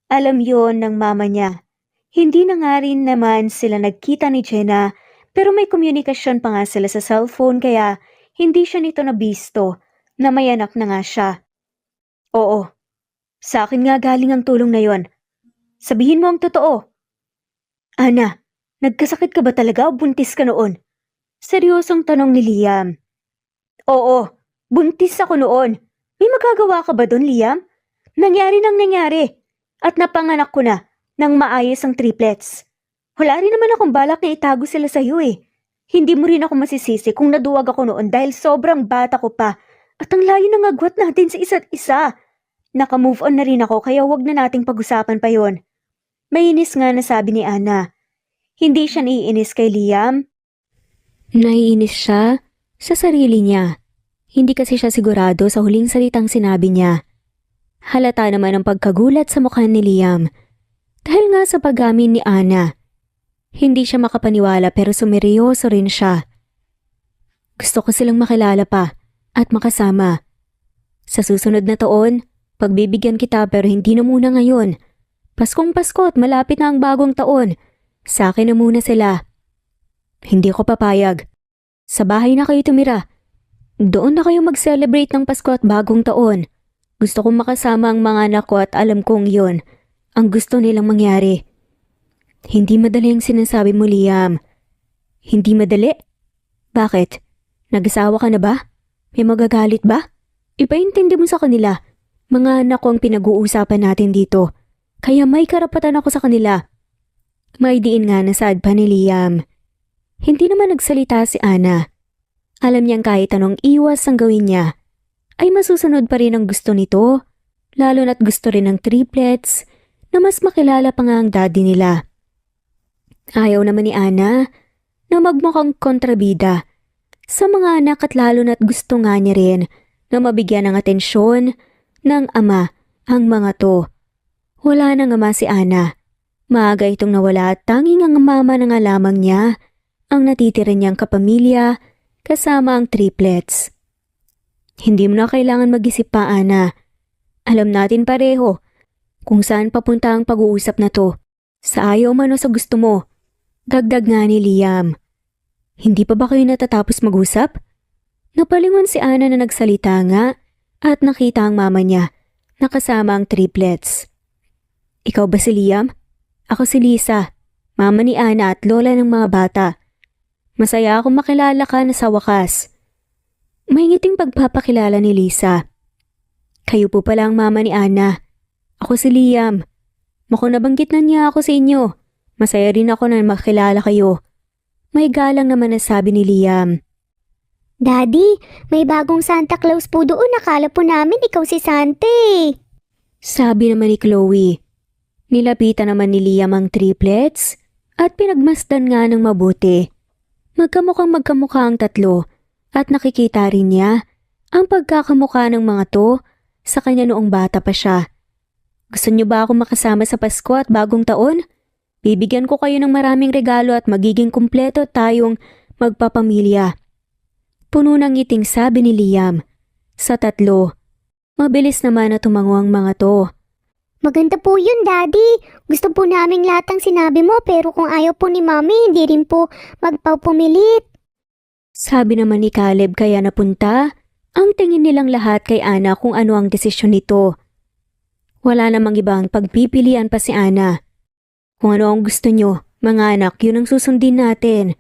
Alam yon ng mama niya. Hindi na nga rin naman sila nagkita ni Jenna pero may komunikasyon pa nga sila sa cellphone kaya hindi siya nito nabisto na may anak na nga siya. Oo, sa akin nga galing ang tulong na yon. Sabihin mo ang totoo. Ana, nagkasakit ka ba talaga o buntis ka noon? Seryosong tanong ni Liam. Oo, buntis ako noon. May magagawa ka ba doon, Liam? Nangyari nang nangyari. At napanganak ko na nang maayos ang triplets. Wala rin naman akong balak na itago sila sa iyo eh. Hindi mo rin ako masisisi kung naduwag ako noon dahil sobrang bata ko pa at ang layo ng agwat natin sa isa't isa. Naka-move on na rin ako kaya wag na nating pag-usapan pa yon. Mainis nga na sabi ni Ana. Hindi siya naiinis kay Liam. Naiinis siya sa sarili niya. Hindi kasi siya sigurado sa huling salitang sinabi niya. Halata naman ang pagkagulat sa mukha ni Liam. Dahil nga sa pag-amin ni Ana. Hindi siya makapaniwala pero sumeryoso rin siya. Gusto ko silang makilala pa at makasama. Sa susunod na taon, pagbibigyan kita pero hindi na muna ngayon. Paskong Pasko at malapit na ang bagong taon. Sa akin na muna sila. Hindi ko papayag. Sa bahay na kayo tumira. Doon na kayo mag-celebrate ng Pasko at bagong taon. Gusto kong makasama ang mga anak ko at alam kong yon ang gusto nilang mangyari. Hindi madali ang sinasabi mo, Liam. Hindi madali? Bakit? Nag-asawa ka na ba? May magagalit ba? Ipaintindi mo sa kanila. Mga anak ko ang pinag-uusapan natin dito. Kaya may karapatan ako sa kanila. May diin nga na saad pa ni Liam. Hindi naman nagsalita si Ana. Alam niyang kahit anong iwas ang gawin niya, ay masusunod pa rin ang gusto nito, lalo na't gusto rin ng triplets na mas makilala pa nga ang daddy nila. Ayaw naman ni Ana na magmukhang kontrabida sa mga anak at lalo na't gusto nga niya rin na mabigyan ng atensyon ng ama ang mga to. Wala nang ama si Ana. Maaga itong nawala at tanging ang mama na nga lamang niya ang natitira niyang kapamilya kasama ang triplets. Hindi mo na kailangan mag-isip pa, Ana. Alam natin pareho kung saan papunta ang pag-uusap na to. Sa ayaw man o sa gusto mo. Dagdag nga ni Liam. Hindi pa ba kayo natatapos mag-usap? Napalingon si Ana na nagsalita nga at nakita ang mama niya nakasama ang triplets. Ikaw ba si Liam? Ako si Lisa, mama ni Ana at lola ng mga bata. Masaya akong makilala ka na sa wakas. May ngiting pagpapakilala ni Lisa. Kayo po pala ang mama ni Ana. Ako si Liam. Mukhang nabanggit na niya ako sa inyo. Masaya rin ako na makilala kayo. May galang naman na sabi ni Liam. Daddy, may bagong Santa Claus po doon. Akala po namin ikaw si Santa eh. Sabi naman ni Chloe. Nilapitan naman ni Liam ang triplets at pinagmasdan nga ng mabuti. Magkamukhang magkamukha ang tatlo at nakikita rin niya ang pagkakamukha ng mga to sa kanya noong bata pa siya. Gusto niyo ba ako makasama sa Pasko at bagong taon? Bibigyan ko kayo ng maraming regalo at magiging kumpleto tayong magpapamilya. Puno ng ngiting sabi ni Liam. Sa tatlo, mabilis naman na tumango ang mga to. Maganda po yun, Daddy. Gusto po naming lahat ang sinabi mo pero kung ayaw po ni Mami, hindi rin po magpapumilit. Sabi naman ni Caleb kaya napunta Ang tingin nilang lahat kay Ana kung ano ang desisyon nito. Wala namang ibang pagpipilian pa si Ana. Kung ano ang gusto nyo, mga anak, yun ang susundin natin.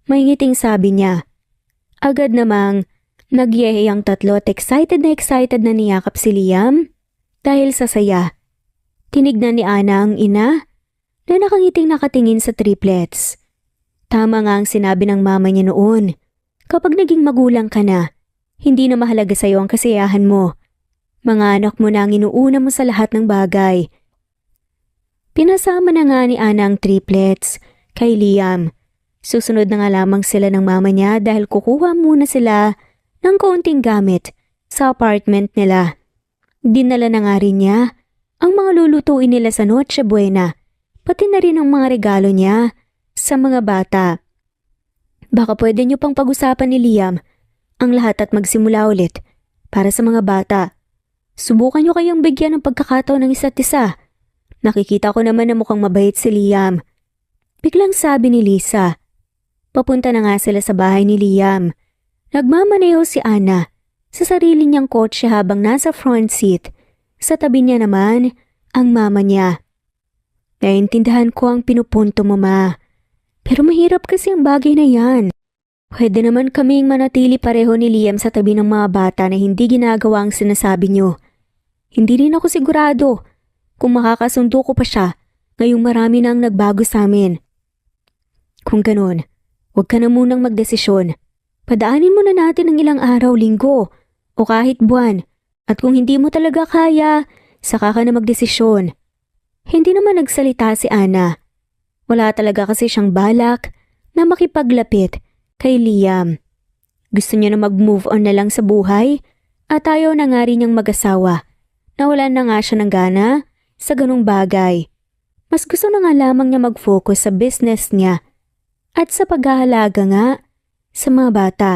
May ngiting sabi niya. Agad namang nagyehe ang tatlo at excited na niyakap si Liam dahil sa saya. Tinignan ni Ana ang ina na nakangiting nakatingin sa triplets. Tama nga ang sinabi ng mama niya noon. Kapag naging magulang ka na, hindi na mahalaga sa'yo ang kasiyahan mo. Mga anak mo na ang inuuna mo sa lahat ng bagay. Pinasama na nga ni Ana ang triplets kay Liam. Susunod na nga lamang sila ng mama niya dahil kukuha muna sila ng kaunting gamit sa apartment nila. Dinala na nga rin niya ang mga lulutuin nila sa Noche Buena, pati na rin ang mga regalo niya sa mga bata. Baka pwede niyo pang pag-usapan ni Liam ang lahat at magsimula ulit para sa mga bata. Subukan niyo kayang bigyan ng pagkakataon ng isa't isa. Nakikita ko naman na mukhang mabait si Liam. Biglang sabi ni Lisa. Papunta na nga sila sa bahay ni Liam. Nagmamaneho si Ana sa sarili niyang kotse habang nasa front seat. Sa tabi niya naman ang mama niya. Naintindihan ko ang pinupunto mo, ma. Pero mahirap kasi ang bagay na yan. Pwede naman kaming manatili pareho ni Liam sa tabi ng mga bata na hindi ginagawa ang sinasabi niyo. Hindi rin ako sigurado kung makakasundo ko pa siya ngayong marami na ang nagbago sa amin. Kung ganun, huwag ka na munang magdesisyon. Padaanin mo na natin ang ilang araw, linggo, o kahit buwan. At kung hindi mo talaga kaya, saka ka na magdesisyon. Hindi naman nagsalita si Ana. Wala talaga kasi siyang balak na makipaglapit kay Liam. Gusto niya na mag-move on na lang sa buhay at ayaw na nga rin niyang mag-asawa. Nawalan na nga siya ng gana sa ganung bagay. Mas gusto na nga lamang niya mag-focus sa business niya at sa paghahalaga nga sa mga bata.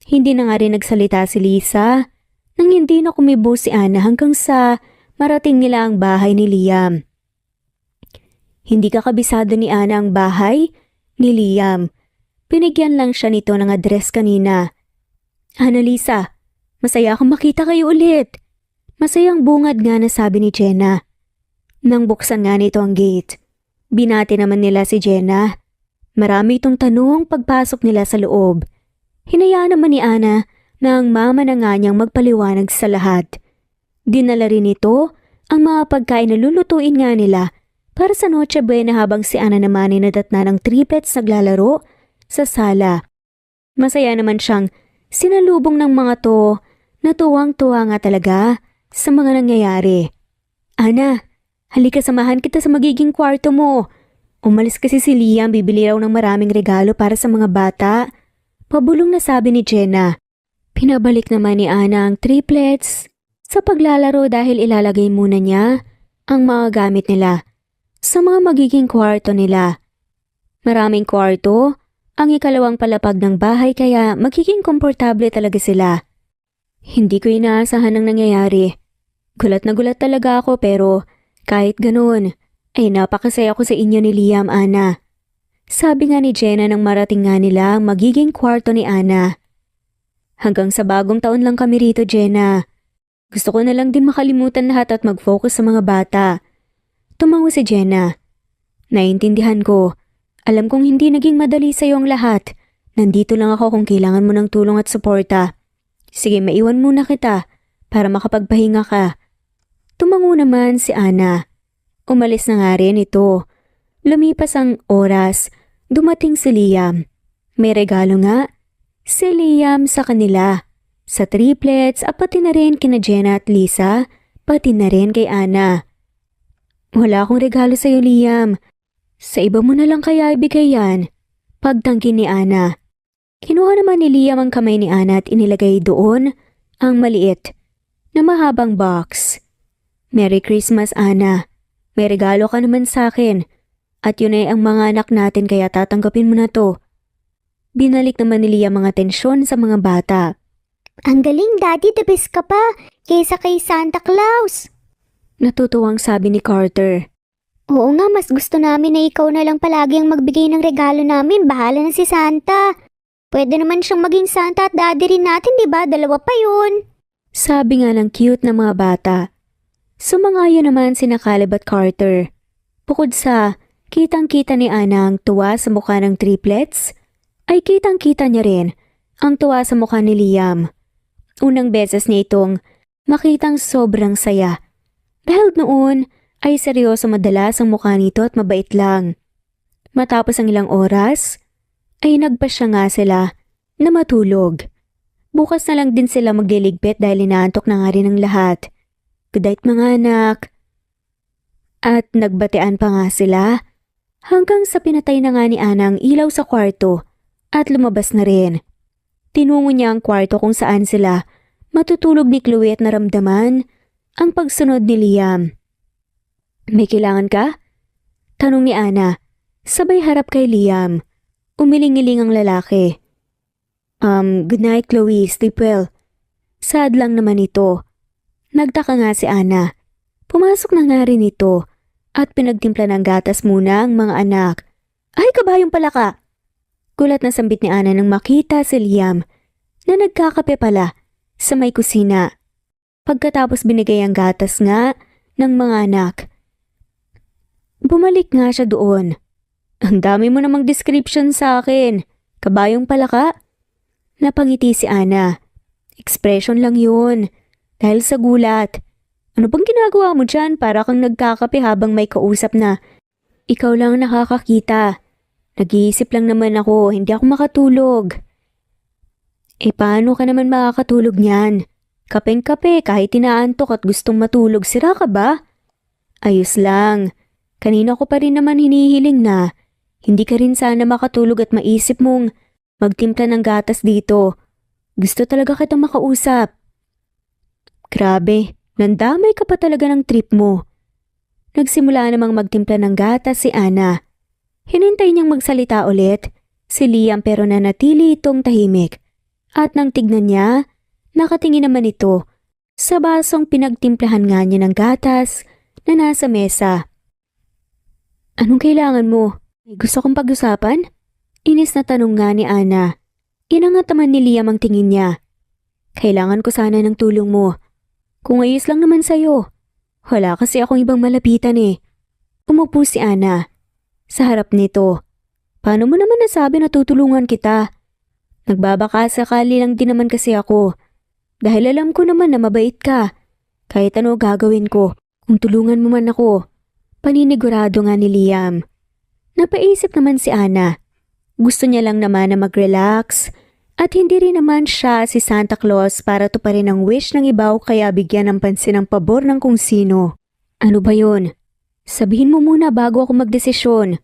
Hindi na nga rin nagsalita si Lisa nang hindi na kumibo si Ana hanggang sa marating nila ang bahay ni Liam. Hindi ka kabisado ni Ana ang bahay ni Liam. Pinigyan lang siya nito ng address kanina. Annalisa, masaya akong makita kayo ulit. Masayang bungad nga na sabi ni Jenna. Nang buksan nga nito ang gate, binati naman nila si Jenna. Marami itong tanong pagpasok nila sa loob. Hinayaan naman ni Ana na ang mama na nga niyang magpaliwanag sa lahat. Dinala rin ito ang mga pagkain na lulutuin nga nila para sa Noche Buena habang si Ana naman ay nadatna ng triplets naglalaro sa sala. Masaya naman siyang sinalubong ng mga to na tuwang-tuwa nga talaga sa mga nangyayari. Ana, halika samahan kita sa magiging kwarto mo. Umalis kasi si Liam, bibili raw ng maraming regalo para sa mga bata. Pabulong na sabi ni Jenna. Pinabalik naman ni Ana ang triplets sa paglalaro dahil ilalagay muna niya ang mga gamit nila sa mga magiging kwarto nila. Maraming kwarto ang ikalawang palapag ng bahay kaya magiging komportable talaga sila. Hindi ko inaasahan ang nangyayari. Gulat na gulat talaga ako pero kahit ganoon ay napakasaya ko sa inyo ni Liam, Ana. Sabi nga ni Jenna nang marating nga nila ang magiging kwarto ni Ana. Hanggang sa bagong taon lang kami rito, Jenna. Gusto ko na lang din makalimutan lahat at mag-focus sa mga bata. Tumango si Jenna. Naintindihan ko. Alam kong hindi naging madali sa'yo ang lahat. Nandito lang ako kung kailangan mo ng tulong at suporta. Sige, maiwan muna kita para makapagpahinga ka. Tumango naman si Ana. Umalis na nga rin ito. Lumipas ang oras. Dumating si Liam. May regalo nga. Si Liam sa kanila. Sa triplets at pati na rin kina Jenna at Lisa. Pati na rin kay Ana. Wala akong regalo sa'yo, Liam. Sa iba mo na lang kaya ibigay yan. Pagtangkin ni Ana. Kinuha naman ni Liam ang kamay ni Ana at inilagay doon ang maliit na mahabang box. Merry Christmas, Ana. May regalo ka naman sa akin. At yun ay ang mga anak natin kaya tatanggapin mo na to. Binalik naman ni Liam ang atensyon sa mga bata. Ang galing, Daddy, the best ka pa kaysa kay Santa Claus. Natutuwang sabi ni Carter. Oo nga, mas gusto namin na ikaw na lang palagi ang magbigay ng regalo namin. Bahala na si Santa. Pwede naman siyang maging Santa at daddy rin natin, di ba? Dalawa pa yun. Sabi nga ng cute na mga bata. Sumangayon naman sina Caleb at Carter. Bukod sa kitang-kita ni Ana ang tuwa sa mukha ng triplets, ay kitang-kita niya rin ang tuwa sa mukha ni Liam. Unang beses niya itong makitang sobrang saya. Dahil noon ay seryoso madalas ang mukha nito at mabait lang. Matapos ang ilang oras, ay nagpasya nga sila na matulog. Bukas na lang din sila magliligpit dahil inaantok na nga rin ang lahat. Good night mga anak. At nagbatean pa nga sila hanggang sa pinatay na nga ni Ana ang ilaw sa kwarto at lumabas na rin. Tinungo niya ang kwarto kung saan sila matutulog ni Chloe at naramdaman ang pagsunod ni Liam. May kailangan ka? Tanong ni Ana, sabay harap kay Liam. Umiling-iling ang lalaki. Good night Chloe, sleep well. Sad lang naman ito. Nagtaka nga si Ana. Pumasok na nga rin ito at pinagtimpla ng gatas muna ang mga anak. Ay, kabayong pala ka! Gulat na sambit ni Ana nang makita si Liam na nagkakape pala sa may kusina. Pagkatapos binigay ang gatas nga ng mga anak. Bumalik nga siya doon. Ang dami mo namang description sa akin. Kabayong pala ka? Napangiti si Ana. Expression lang yun. Dahil sa gulat. Ano bang ginagawa mo dyan para kang nagkakape habang may kausap na? Ikaw lang nakakakita. Nag-iisip lang naman ako, hindi ako makatulog. Paano ka naman makakatulog niyan? Kapeng-kape kahit inaantok at gustong matulog, sira ka ba? Ayos lang. Kanina ko pa rin naman hinihiling na hindi ka rin sana makatulog at maisip mong magtimpla ng gatas dito. Gusto talaga kitang makausap. Grabe, nandamay ka pa talaga ng trip mo. Nagsimula namang magtimpla ng gatas si Ana. Hinintay niyang magsalita ulit si Liam pero nanatili itong tahimik. At nang tignan niya, nakatingin naman ito sa basong pinagtimplahan nga niya ng gatas na nasa mesa. Anong kailangan mo? May gusto kong pag-usapan? Inis na tanong nga ni Ana. Inangat naman ni Liam ang tingin niya. Kailangan ko sana ng tulong mo. Kung ayos lang naman sa'yo. Wala kasi akong ibang malapitan eh. Umupo si Ana. Sa harap nito. Paano mo naman nasabi na tutulungan kita? Nagbabaka sakali lang din naman kasi ako. Dahil alam ko naman na mabait ka. Kahit ano gagawin ko, kung tulungan mo man ako. Paninigurado nga ni Liam. Napaisip naman si Ana. Gusto niya lang naman na mag-relax at hindi rin naman siya si Santa Claus para tuparin ang wish ng iba o kaya bigyan ng pansin ang pabor ng kung sino. Ano ba yun? Sabihin mo muna bago ako magdesisyon.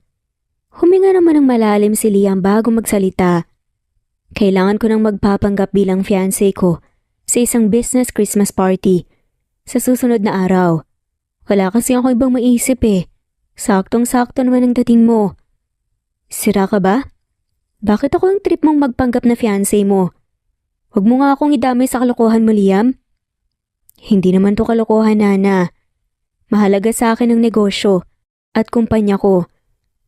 Huminga naman ng malalim si Liam bago magsalita. Kailangan ko nang magpapanggap bilang fiancé ko sa isang business Christmas party sa susunod na araw. Wala kasi ako ibang maisip eh. Saktong-sakto naman ang dating mo. Sira ka ba? Bakit ako ang trip mong magpanggap na fiancé mo? Huwag mo nga akong idamay sa kalokohan mo, Liam. Hindi naman to kalokohan, Nana. Mahalaga sa akin ang negosyo at kumpanya ko.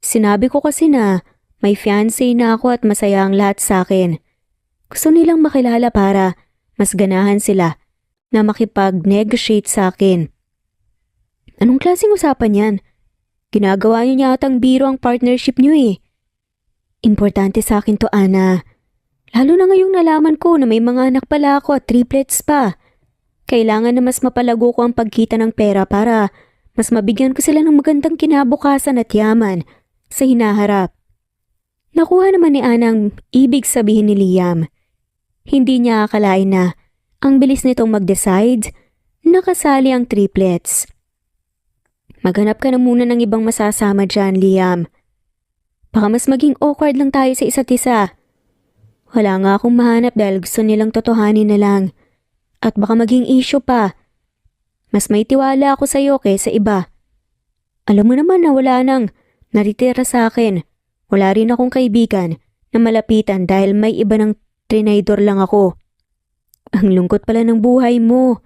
Sinabi ko kasi na may fiancé na ako at masaya ang lahat sa akin. Gusto nilang makilala para mas ganahan sila na makipag-negotiate sa akin. Anong klaseng usapan yan? Ginagawa niyo yatang biro ang partnership niyo eh. Importante sa akin to, Ana. Lalo na ngayong nalaman ko na may mga anak pala ako at triplets pa. Kailangan na mas mapalago ko ang pagkita ng pera para mas mabigyan ko sila ng magandang kinabukasan at yaman sa hinaharap. Nakuha naman ni Ana ang ibig sabihin ni Liam. Hindi niya akalain na ang bilis nitong mag-decide na kasali ang triplets. Maghanap ka na muna ng ibang masasama dyan, Liam. Baka mas maging awkward lang tayo sa isa't isa. Wala nga akong mahanap dahil gusto nilang totohanin na lang. At baka maging issue pa. Mas may tiwala ako sa'yo kaysa iba. Alam mo naman na wala nang naritira sa akin. Wala rin akong kaibigan na malapitan dahil may iba ng trinaydor lang ako. Ang lungkot pala ng buhay mo.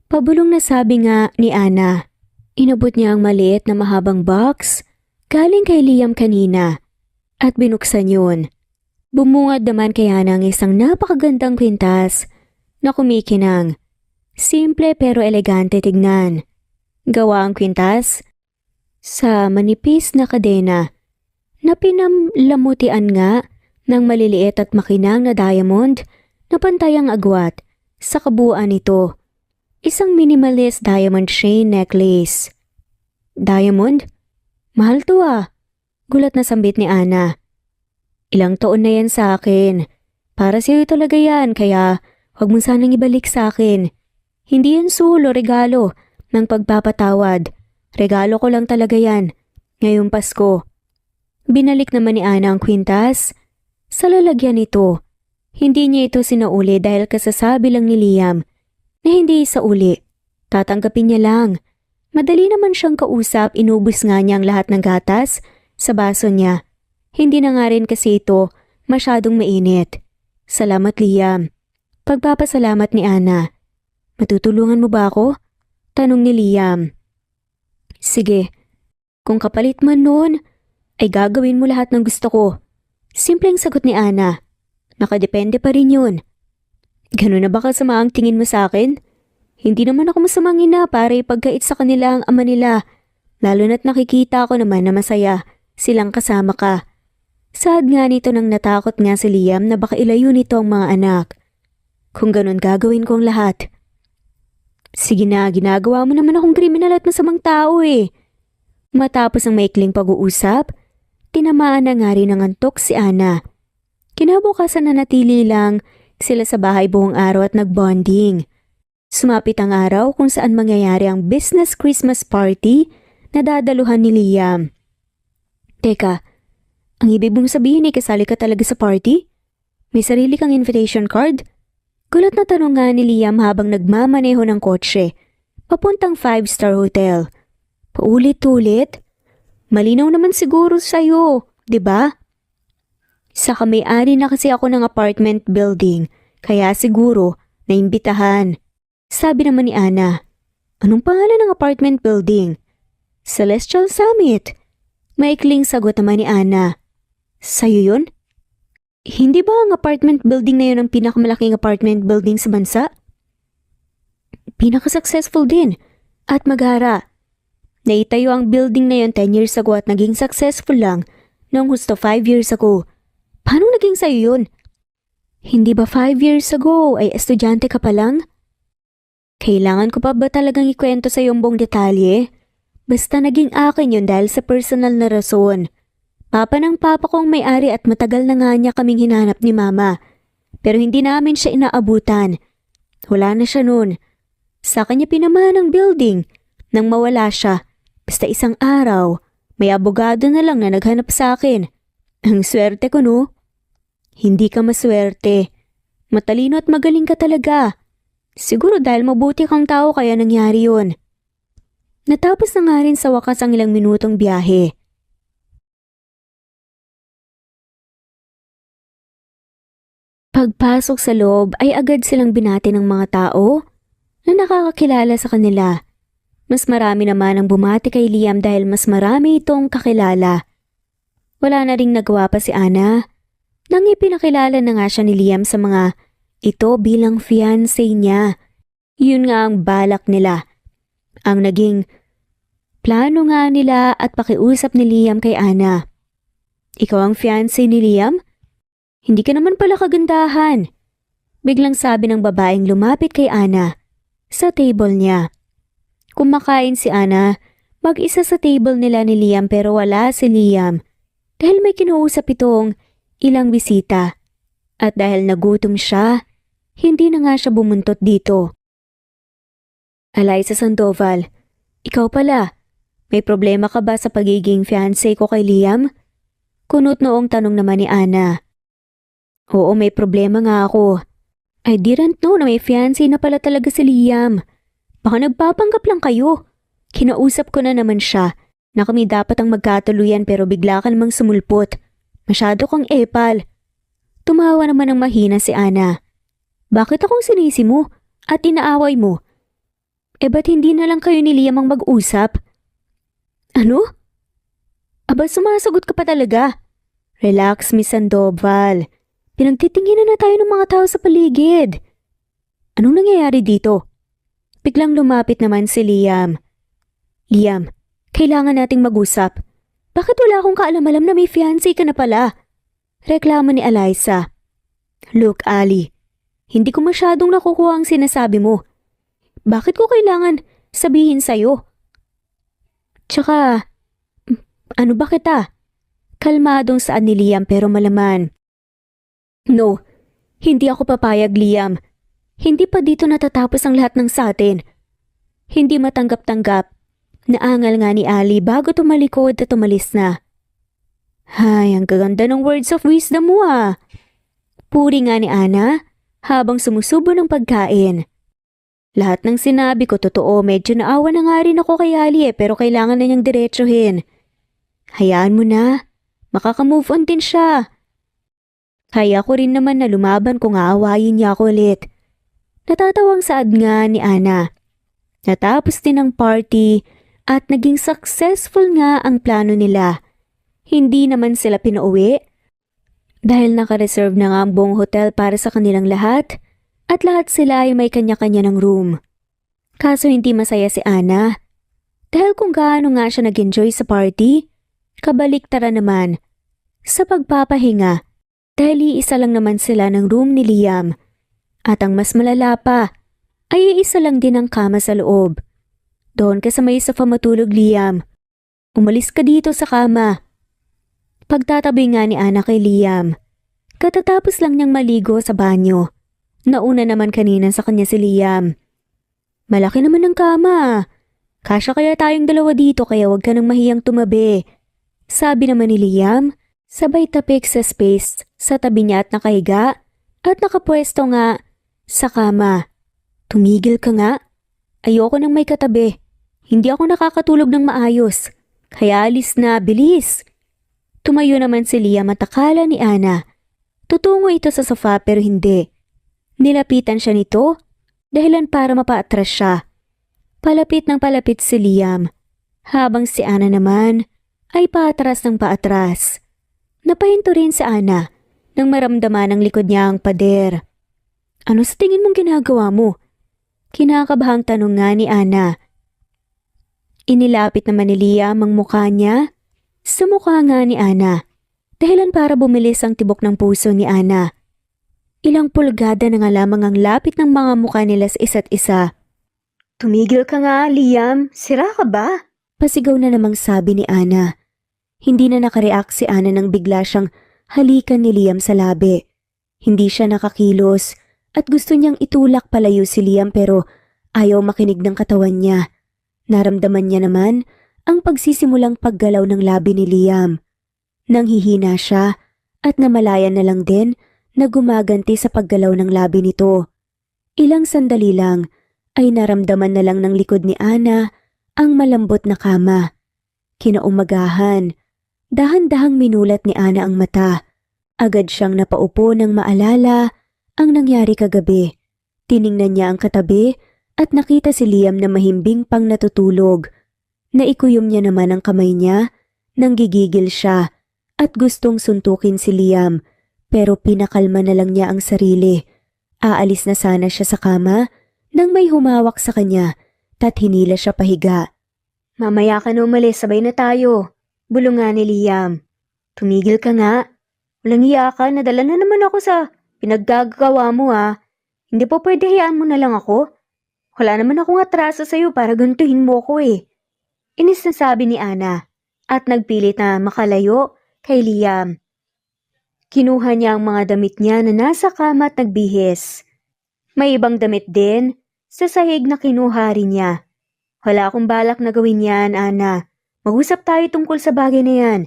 Pabulong na sabi nga ni Ana. Inabot niya ang maliit na mahabang box galing kay Liam kanina at binuksan yun. Bumungad naman kay Ana ang isang napakagandang kwintas na kumikinang. Simple pero elegante tignan. Gawa ang kwintas sa manipis na kadena na pinamlamutian nga ng maliliit at makinang na diamond na pantayang agwat sa kabuuan nito. Isang minimalist diamond chain necklace. Diamond? Mahal to ah. Gulat na sambit ni Ana. Ilang taon na yan sa akin. Para sa'yo talaga yan, kaya huwag mo sanang ibalik sa akin. Hindi yan suhol o regalo ng pagpapatawad. Regalo ko lang talaga yan. Ngayong Pasko. Binalik naman ni Ana ang kwintas sa lalagyan nito. Hindi niya ito sinauli dahil kasasabi lang ni Liam na hindi isauli. Tatanggapin niya lang. Madali naman siyang kausap, inubos nga niya ang lahat ng gatas sa baso niya. Hindi na nga rin kasi ito masyadong mainit. Salamat Liam. Pagpapasalamat ni Ana. Matutulungan mo ba ako? Tanong ni Liam. Sige, kung kapalit man noon, ay gagawin mo lahat ng gusto ko. Simpleng sagot ni Ana. Nakadepende pa rin yun. Ganun na ba kasama ang tingin mo sa akin? Hindi naman ako masamang ina para ipagkait sa kanila ang ama nila. Lalo na't nakikita ko naman na masaya silang kasama ka. Saad nga nito nang natakot nga si Liam na baka ilayo nito ang mga anak. Kung ganun gagawin ko ang lahat. Sige na, ginagawa mo naman akong kriminal at masamang tao eh. Matapos ang maikling pag-uusap, tinamaan na nga rin ng antok si Ana. Kinabukasan na natili lang sila sa bahay buong araw at nagbonding. Sumapit ang araw kung saan mangyayari ang business Christmas party na dadaluhan ni Liam. Teka, ang ibig mong sabihin ay kasali ka talaga sa party? May sarili kang invitation card? Gulat na tanong nga ni Liam habang nagmamaneho ng kotse, papuntang 5-star hotel. Paulit-ulit? Malinaw naman siguro sa'yo, di ba? Saka may-ari na kasi ako ng apartment building, kaya siguro naimbitahan. Sabi naman ni Ana, anong pangalan ng apartment building? Celestial Summit. Maikling sagot naman ni Ana. Sa'yo yun? Hindi ba ang apartment building na yun ang pinakamalaking apartment building sa bansa? Pinaka-successful din at magara. Naitayo ang building na yun 10 years ago at naging successful lang noong gusto 5 years ago. Paano naging sa'yo yun? Hindi ba 5 years ago ay estudyante ka pa lang? Kailangan ko pa ba talagang ikwento sa iyong buong detalye? Basta naging akin yun dahil sa personal na rason. Papa ng papa kong may-ari at matagal na nga niya kaming hinanap ni mama. Pero hindi namin siya inaabutan. Wala na siya noon. Sa kanya pinamahan ang building nang mawala siya. Basta isang araw, may abogado na lang na naghanap sa akin. Ang swerte ko no? Hindi ka maswerte. Matalino at magaling ka talaga. Siguro dahil mabuti kang tao kaya nangyari yun. Natapos na nga rin sa wakas ang ilang minutong biyahe. Pagpasok sa loob ay agad silang binati ng mga tao na nakakakilala sa kanila. Mas marami naman ang bumati kay Liam dahil mas marami itong kakilala. Wala na ring nagawa pa si Ana nang ipinakilala na nga siya ni Liam sa mga ito bilang fiancé niya. Yun nga ang balak nila. Ang naging plano nga nila at pakiusap ni Liam kay Ana. Ikaw ang fiancé ni Liam? Hindi ka naman pala kagandahan. Biglang sabi ng babaeng lumapit kay Ana sa table niya. Kumakain si Ana, mag-isa sa table nila ni Liam pero wala si Liam dahil may kinausap itong ilang bisita. At dahil nagutom siya, hindi na nga siya bumuntot dito. Eliza Sandoval, ikaw pala, may problema ka ba sa pagiging fiancé ko kay Liam? Kunot noong tanong naman ni Ana. Oo, may problema nga ako. I didn't know na may fiancé na pala talaga si Liam. Baka nagpapanggap lang kayo. Kinausap ko na naman siya na kami dapat ang magkatuluyan pero bigla ka namang sumulpot. Masyado kang epal. Tumawa naman ng mahina si Ana. Bakit akong sinisi mo at inaaway mo? Ba't hindi na lang kayo ni Liam ang mag-usap? Ano? Aba, sumasagot ka pa talaga. Relax, Miss Sandoval. Pinagtitinginan na tayo ng mga tao sa paligid. Anong nangyayari dito? Biglang lumapit naman si Liam. Liam, kailangan nating mag-usap. Bakit wala akong kaalam-alam na may fiancé ka na pala? Reklamo ni Eliza. Look, Ali, hindi ko masyadong nakukuha ang sinasabi mo. Bakit ko kailangan sabihin sa'yo? Tsaka, ano ba kita? Kalmadong saan ni Liam pero malaman. No, hindi ako papayag, Liam. Hindi pa dito natatapos ang lahat ng sa atin. Hindi matanggap-tanggap. Naangal nga ni Ali bago tumalikod at tumalis na. Hay, ang gaganda ng words of wisdom mo ah. Puri nga ni Ana habang sumusubo ng pagkain. Lahat ng sinabi ko totoo, medyo naawa na nga rin ako kay Ali pero kailangan na niyang diretsuhin. Hayaan mo na, makaka-move on din siya. Kaya ko rin naman na lumaban kung aawayin niya ako ulit. Natatawang saad nga ni Ana. Natapos din ang party at naging successful nga ang plano nila. Hindi naman sila pinauwi dahil naka-reserve na nga ang buong hotel para sa kanilang lahat at lahat sila ay may kanya-kanya ng room. Kaso hindi masaya si Ana dahil kung gaano nga siya nag-enjoy sa party, kabaliktara naman sa pagpapahinga dahil iisa lang naman sila ng room ni Liam at ang mas malala pa ay iisa lang din ang kama sa loob. Doon ka sa may sofa matulog, Liam. Umalis ka dito sa kama. Pagtatabi nga ni Ana kay Liam. Katatapos lang niyang maligo sa banyo. Nauna naman kanina sa kanya si Liam. Malaki naman ang kama. Kasya kaya tayong dalawa dito kaya huwag ka nang mahiyang tumabi. Sabi naman ni Liam, sabay tapik sa space sa tabi niya at nakahiga at nakapwesto nga sa kama. Tumigil ka nga. Ayoko nang may katabi. Hindi ako nakakatulog ng maayos. Kaya alis na, bilis. Tumayo naman si Liam at akala ni Ana. Tutungo ito sa sofa pero hindi. Nilapitan siya nito dahilan para mapaatras siya. Palapit ng palapit si Liam. Habang si Ana naman ay paatras ng paatras. Napahinto rin si Ana nang maramdaman ng likod niya ang pader. Ano sa tingin mong ginagawa mo? Kinakabahang tanong nga ni Ana. Inilapit naman ni Liam ang mukha niya sa mukha nga ni Ana, dahilan para bumilis ang tibok ng puso ni Ana. Ilang pulgada na nga lamang ang lapit ng mga mukha nila sa isa't isa. Tumigil ka nga, Liam. Sira ka ba? Pasigaw na namang sabi ni Ana. Hindi na nakareact si Ana nang bigla siyang halikan ni Liam sa labi. Hindi siya nakakilos at gusto niyang itulak palayo si Liam pero ayaw makinig ng katawan niya. Naramdaman niya naman ang pagsisimulang paggalaw ng labi ni Liam. Nanghihina siya at namalayan na lang din na gumaganti sa paggalaw ng labi nito. Ilang sandali lang ay naramdaman na lang ng likod ni Ana ang malambot na kama. Kinaumagahan, dahan-dahang minulat ni Ana ang mata. Agad siyang napaupo nang maalala ang nangyari kagabi. Tiningnan niya ang katabi at nakita si Liam na mahimbing pang natutulog. Naikuyom niya naman ang kamay niya nang gigigil siya at gustong suntukin si Liam pero pinakalma na lang niya ang sarili. Aalis na sana siya sa kama nang may humawak sa kanya at hinila siya pahiga. Mamaya ka na umalis, sabay na tayo. Bulong nga ni Liam. Tumigil ka nga. Walang iya ka, nadala na naman ako sa pinaggagawa mo ha. Hindi po pwede hayaan mo na lang ako. Wala naman akong atraso sa'yo para gantuhin mo ko eh. Inis na sabi ni Ana at nagpilit na makalayo kay Liam. Kinuha niya ang mga damit niya na nasa kama at nagbihis. May ibang damit din sa sahig na kinuha rin niya. Wala akong balak na gawin yan, Ana. Mag-usap tayo tungkol sa bagay na yan.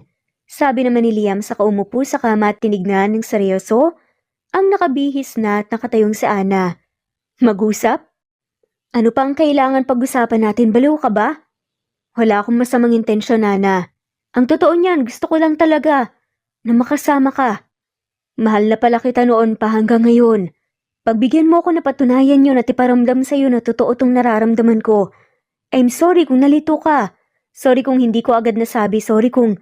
Sabi naman ni Liam sa kaumupo sa kama at tinignan ng seryoso ang nakabihis na at nakatayong si Ana. Mag-usap? Ano pa ang kailangan pag-usapan natin? Baliw ka ba? Wala akong masamang intensyon, Ana. Ang totoo niyan, gusto ko lang talaga na makasama ka. Mahal na pala kita noon pa hanggang ngayon. Pagbigyan mo ako na patunayan yun at iparamdam sa'yo na totoo tong nararamdaman ko. I'm sorry kung nalito ka. Sorry kung hindi ko agad nasabi. Sorry kung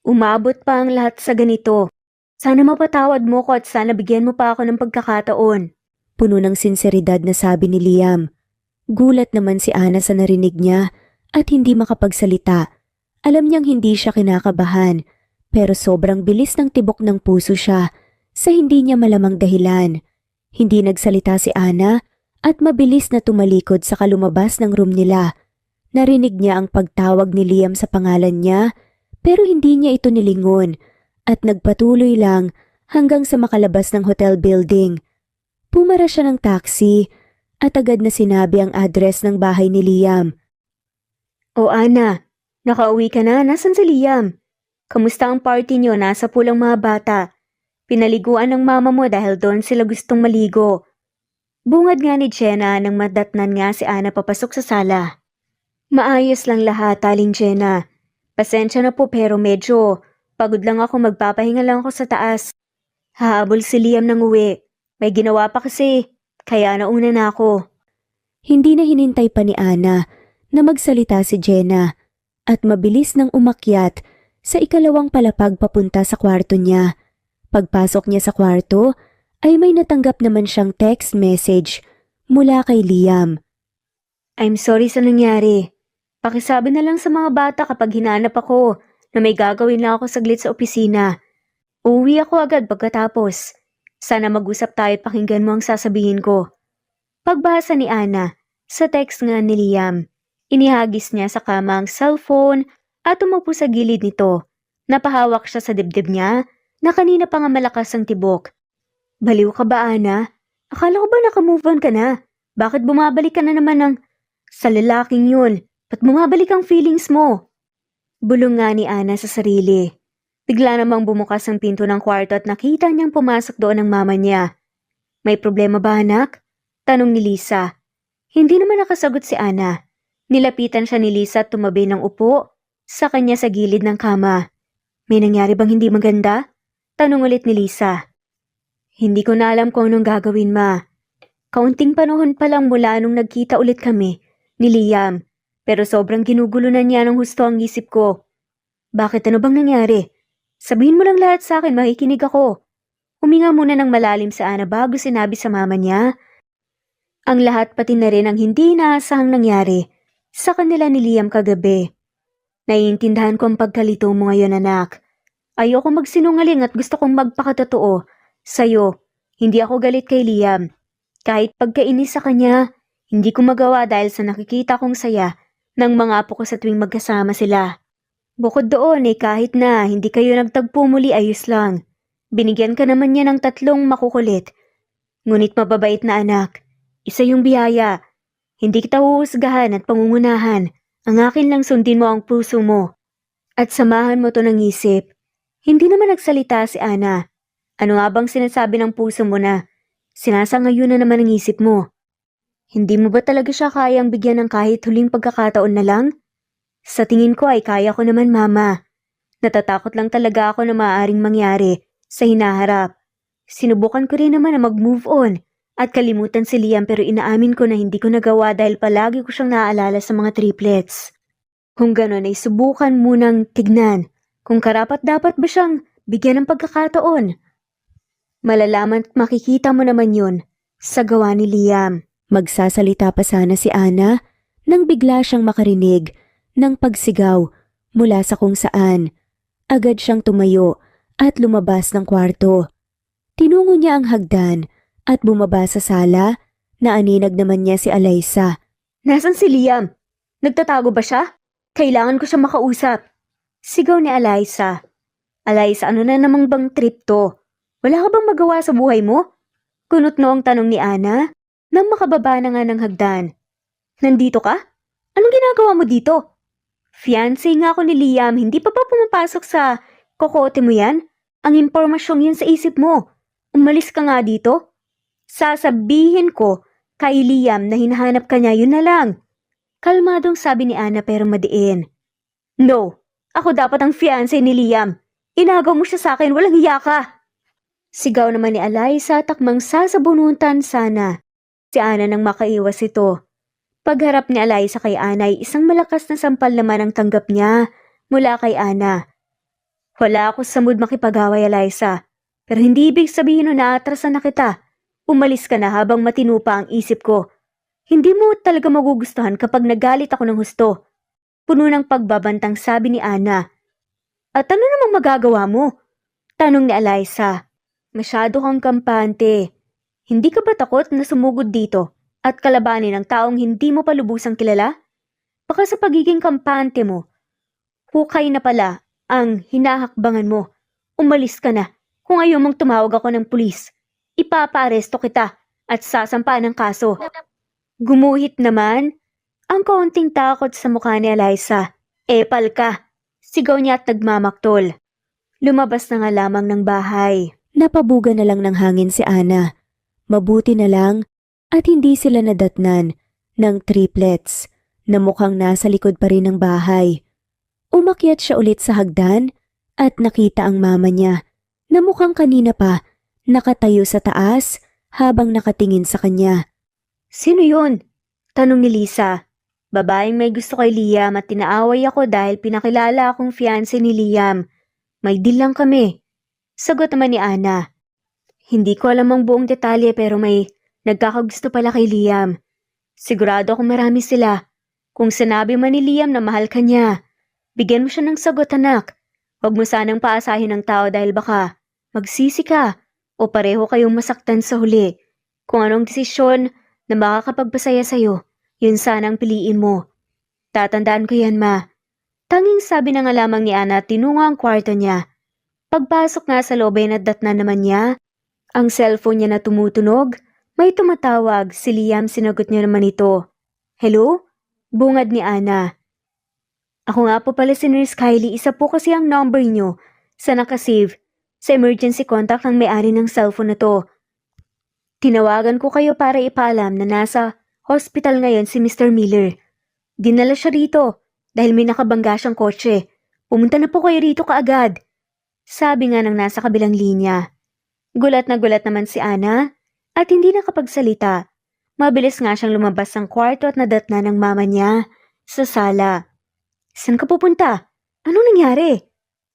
umabot pa ang lahat sa ganito. Sana mapatawad mo ko at sana bigyan mo pa ako ng pagkakataon. Puno ng sinseridad na sabi ni Liam. Gulat naman si Ana sa narinig niya at hindi makapagsalita. Alam niyang hindi siya kinakabahan, pero sobrang bilis ng tibok ng puso siya sa hindi niya malamang dahilan. Hindi nagsalita si Ana at mabilis na tumalikod sa kalumabas ng room nila. Narinig niya ang pagtawag ni Liam sa pangalan niya pero hindi niya ito nilingon at nagpatuloy lang hanggang sa makalabas ng hotel building. Pumara siya ng taxi at agad na sinabi ang address ng bahay ni Liam. O Ana, nakauwi ka na? Nasaan si Liam? Kamusta ang party niyo? Nasa pulang mga bata. Pinaliguan ng mama mo dahil doon sila gustong maligo. Bungad nga ni Jenna nang madatnan nga si Ana papasok sa sala. Maayos lang lahat, Aling Jenna. Pasensya na po pero medyo pagod lang ako, magpapahinga lang ako sa taas. Hahabol si Liam ng uwi. May ginawa pa kasi, kaya nauna na ako. Hindi na hinintay pa ni Ana na magsalita si Jenna at mabilis nang umakyat sa ikalawang palapag papunta sa kwarto niya. Pagpasok niya sa kwarto ay may natanggap naman siyang text message mula kay Liam. I'm sorry sa nangyari. Pakisabi na lang sa mga bata kapag hinanap ako na may gagawin lang ako saglit sa opisina. Uuwi ako agad pagkatapos. Sana mag-usap tayo at pakinggan mo ang sasabihin ko. Pagbasa ni Ana sa text nga ni Liam, inihagis niya sa kama ang cellphone at umupo sa gilid nito. Napahawak siya sa dibdib niya na kanina pa nga malakas ang tibok. Baliw ka ba, Ana? Akala ko ba nakamove on ka na? Bakit bumabalik ka na naman sa lalaking yun? Ba't bumabalik ang feelings mo? Bulong nga ni Ana sa sarili. Bigla namang bumukas ang pinto ng kwarto at nakita niyang pumasok doon ang mama niya. May problema ba, anak? Tanong ni Lisa. Hindi naman nakasagot si Ana. Nilapitan siya ni Lisa at tumabi ng upo sa kanya sa gilid ng kama. May nangyari bang hindi maganda? Tanong ulit ni Lisa. Hindi ko na alam kung anong gagawin, ma. Kaunting panahon pa lang mula nung nagkita ulit kami ni Liam, pero sobrang ginugulo na niya ng husto ang isip ko. Bakit, ano bang nangyari? Sabihin mo lang lahat sa akin, makikinig ako. Huminga muna ng malalim si Ana bago sinabi sa mama niya. Ang lahat pati na rin ang hindi inaasahang nangyari sa kanila ni Liam kagabi. Naiintindihan ko ang pagkalito mo ngayon, anak. Ayoko magsinungaling at gusto kong magpakatotoo. Sa'yo, hindi ako galit kay Liam. Kahit pagkainis sa kanya, hindi ko magawa dahil sa nakikita kong saya ng mga apo ko sa tuwing magkasama sila. Bukod doon kahit na hindi kayo nagtagpo muli, ayos lang. Binigyan ka naman niya ng 3 makukulit. Ngunit mababait na anak. Isa yung biyaya. Hindi kita huhusgahan at pangungunahan. Ang akin lang sundin mo ang puso mo. At samahan mo to ng isip. Hindi naman nagsalita si Ana. Ano nga bang sinasabi ng puso mo na sinasangayon na naman ang isip mo? Hindi mo ba talaga siya kayang bigyan ng kahit huling pagkakataon na lang? Sa tingin ko ay kaya ko naman, mama. Natatakot lang talaga ako na maaaring mangyari sa hinaharap. Sinubukan ko rin naman na mag-move on at kalimutan si Liam pero inaamin ko na hindi ko nagawa dahil palagi ko siyang naaalala sa mga triplets. Kung gano'n ay subukan munang tignan kung karapat-dapat ba siyang bigyan ng pagkakataon. Malalaman at makikita mo naman yun sa gawa ni Liam. Magsasalita pa sana si Ana nang bigla siyang makarinig ng pagsigaw mula sa kung saan. Agad siyang tumayo at lumabas ng kwarto. Tinungo niya ang hagdan at bumaba sa sala na aninag naman niya si Alyssa. Nasaan si Liam? Nagtatago ba siya? Kailangan ko siya makausap. Sigaw ni Alyssa. Alyssa, ano na namang bang trip to? Wala ka bang magawa sa buhay mo? Kunot noong tanong ni Ana nang makababa na nga ng hagdan. Nandito ka? Anong ginagawa mo dito? Fiancé nga ako ni Liam, hindi pa ba pumapasok sa kokote mo yan? Ang impormasyong yun sa isip mo. Umalis ka nga dito. Sasabihin ko kay Liam na hinahanap ka niya, yun na lang. Kalmadong sabi ni Ana pero madiin. No, ako dapat ang fiancé ni Liam. Inagaw mo siya sa akin, walang hiya ka. Sigaw naman ni Alyssa takmang sasabunutan sana. Si Ana nang makaiwas ito. Pagharap ni Alyssa kay Ana ay isang malakas na sampal naman ang tanggap niya mula kay Ana. Wala ako sa mood makipag-away, Alyssa. Pero hindi ibig sabihin na naatrasan na kita. Umalis ka na habang matino pa ang isip ko. Hindi mo talaga magugustuhan kapag nagalit ako ng husto. Puno ng pagbabantang sabi ni Ana. At ano namang magagawa mo? Tanong ni Eliza. Masyado kang kampante. Hindi ka ba takot na sumugod dito at kalabanin ang taong hindi mo pa lubusang kilala? Baka sa pagiging kampante mo, hukay na pala ang hinahakbangan mo. Umalis ka na. Kung ayaw mong tumawag ako ng pulis, ipapaaresto kita at sasampaan ng kaso. Gumuhit naman ang kaunting takot sa mukha ni Eliza. Epal ka. Sigaw niya at nagmamaktol. Lumabas na nga lamang ng bahay. Napabuga na lang ng hangin si Ana. Mabuti na lang at hindi sila nadatnan ng triplets na mukhang nasa likod pa rin ng bahay. Umakyat siya ulit sa hagdan at nakita ang mama niya na mukhang kanina pa nakatayo sa taas habang nakatingin sa kanya. Sino yun? Tanong ni Lisa. Babaeng may gusto kay Liam at tinaaway ako dahil pinakilala akong fiancé ni Liam. May deal lang kami. Sagot naman ni Ana. Hindi ko alam ang buong detalye pero may nagkakagusto pala kay Liam. Sigurado akong marami sila. Kung sinabi man ni Liam na mahal ka niya, bigyan mo siya ng sagot, anak. Huwag mo sanang paasahin ng tao dahil baka magsisi ka o pareho kayong masaktan sa huli. Kung anong desisyon na makakapagpasaya sa'yo, yun sanang piliin mo. Tatandaan ko yan, ma. Tanging sabi na nga lamang ni Ana at tinungo ang kwarto niya. Pagpasok nga sa loob ay nadatnan naman niya. Ang cellphone niya na tumutunog, may tumatawag. Si Liam, sinagot niya naman ito. Hello? Bungad ni Ana. Ako nga po pala si Nurse Kylie, isa po kasi ang number niyo sa nakasave sa emergency contact ng may-ari ng cellphone na to. Tinawagan ko kayo para ipaalam na nasa hospital ngayon si Mr. Miller. Dinala siya rito dahil may nakabangga siyang kotse. Pumunta na po kayo rito kaagad. Sabi nga ng nasa kabilang linya. Gulat naman si Ana at hindi nakapagsalita. Mabilis nga siyang lumabas ng kwarto at nadatna ng mama niya sa sala. Saan ka pupunta? Anong nangyari?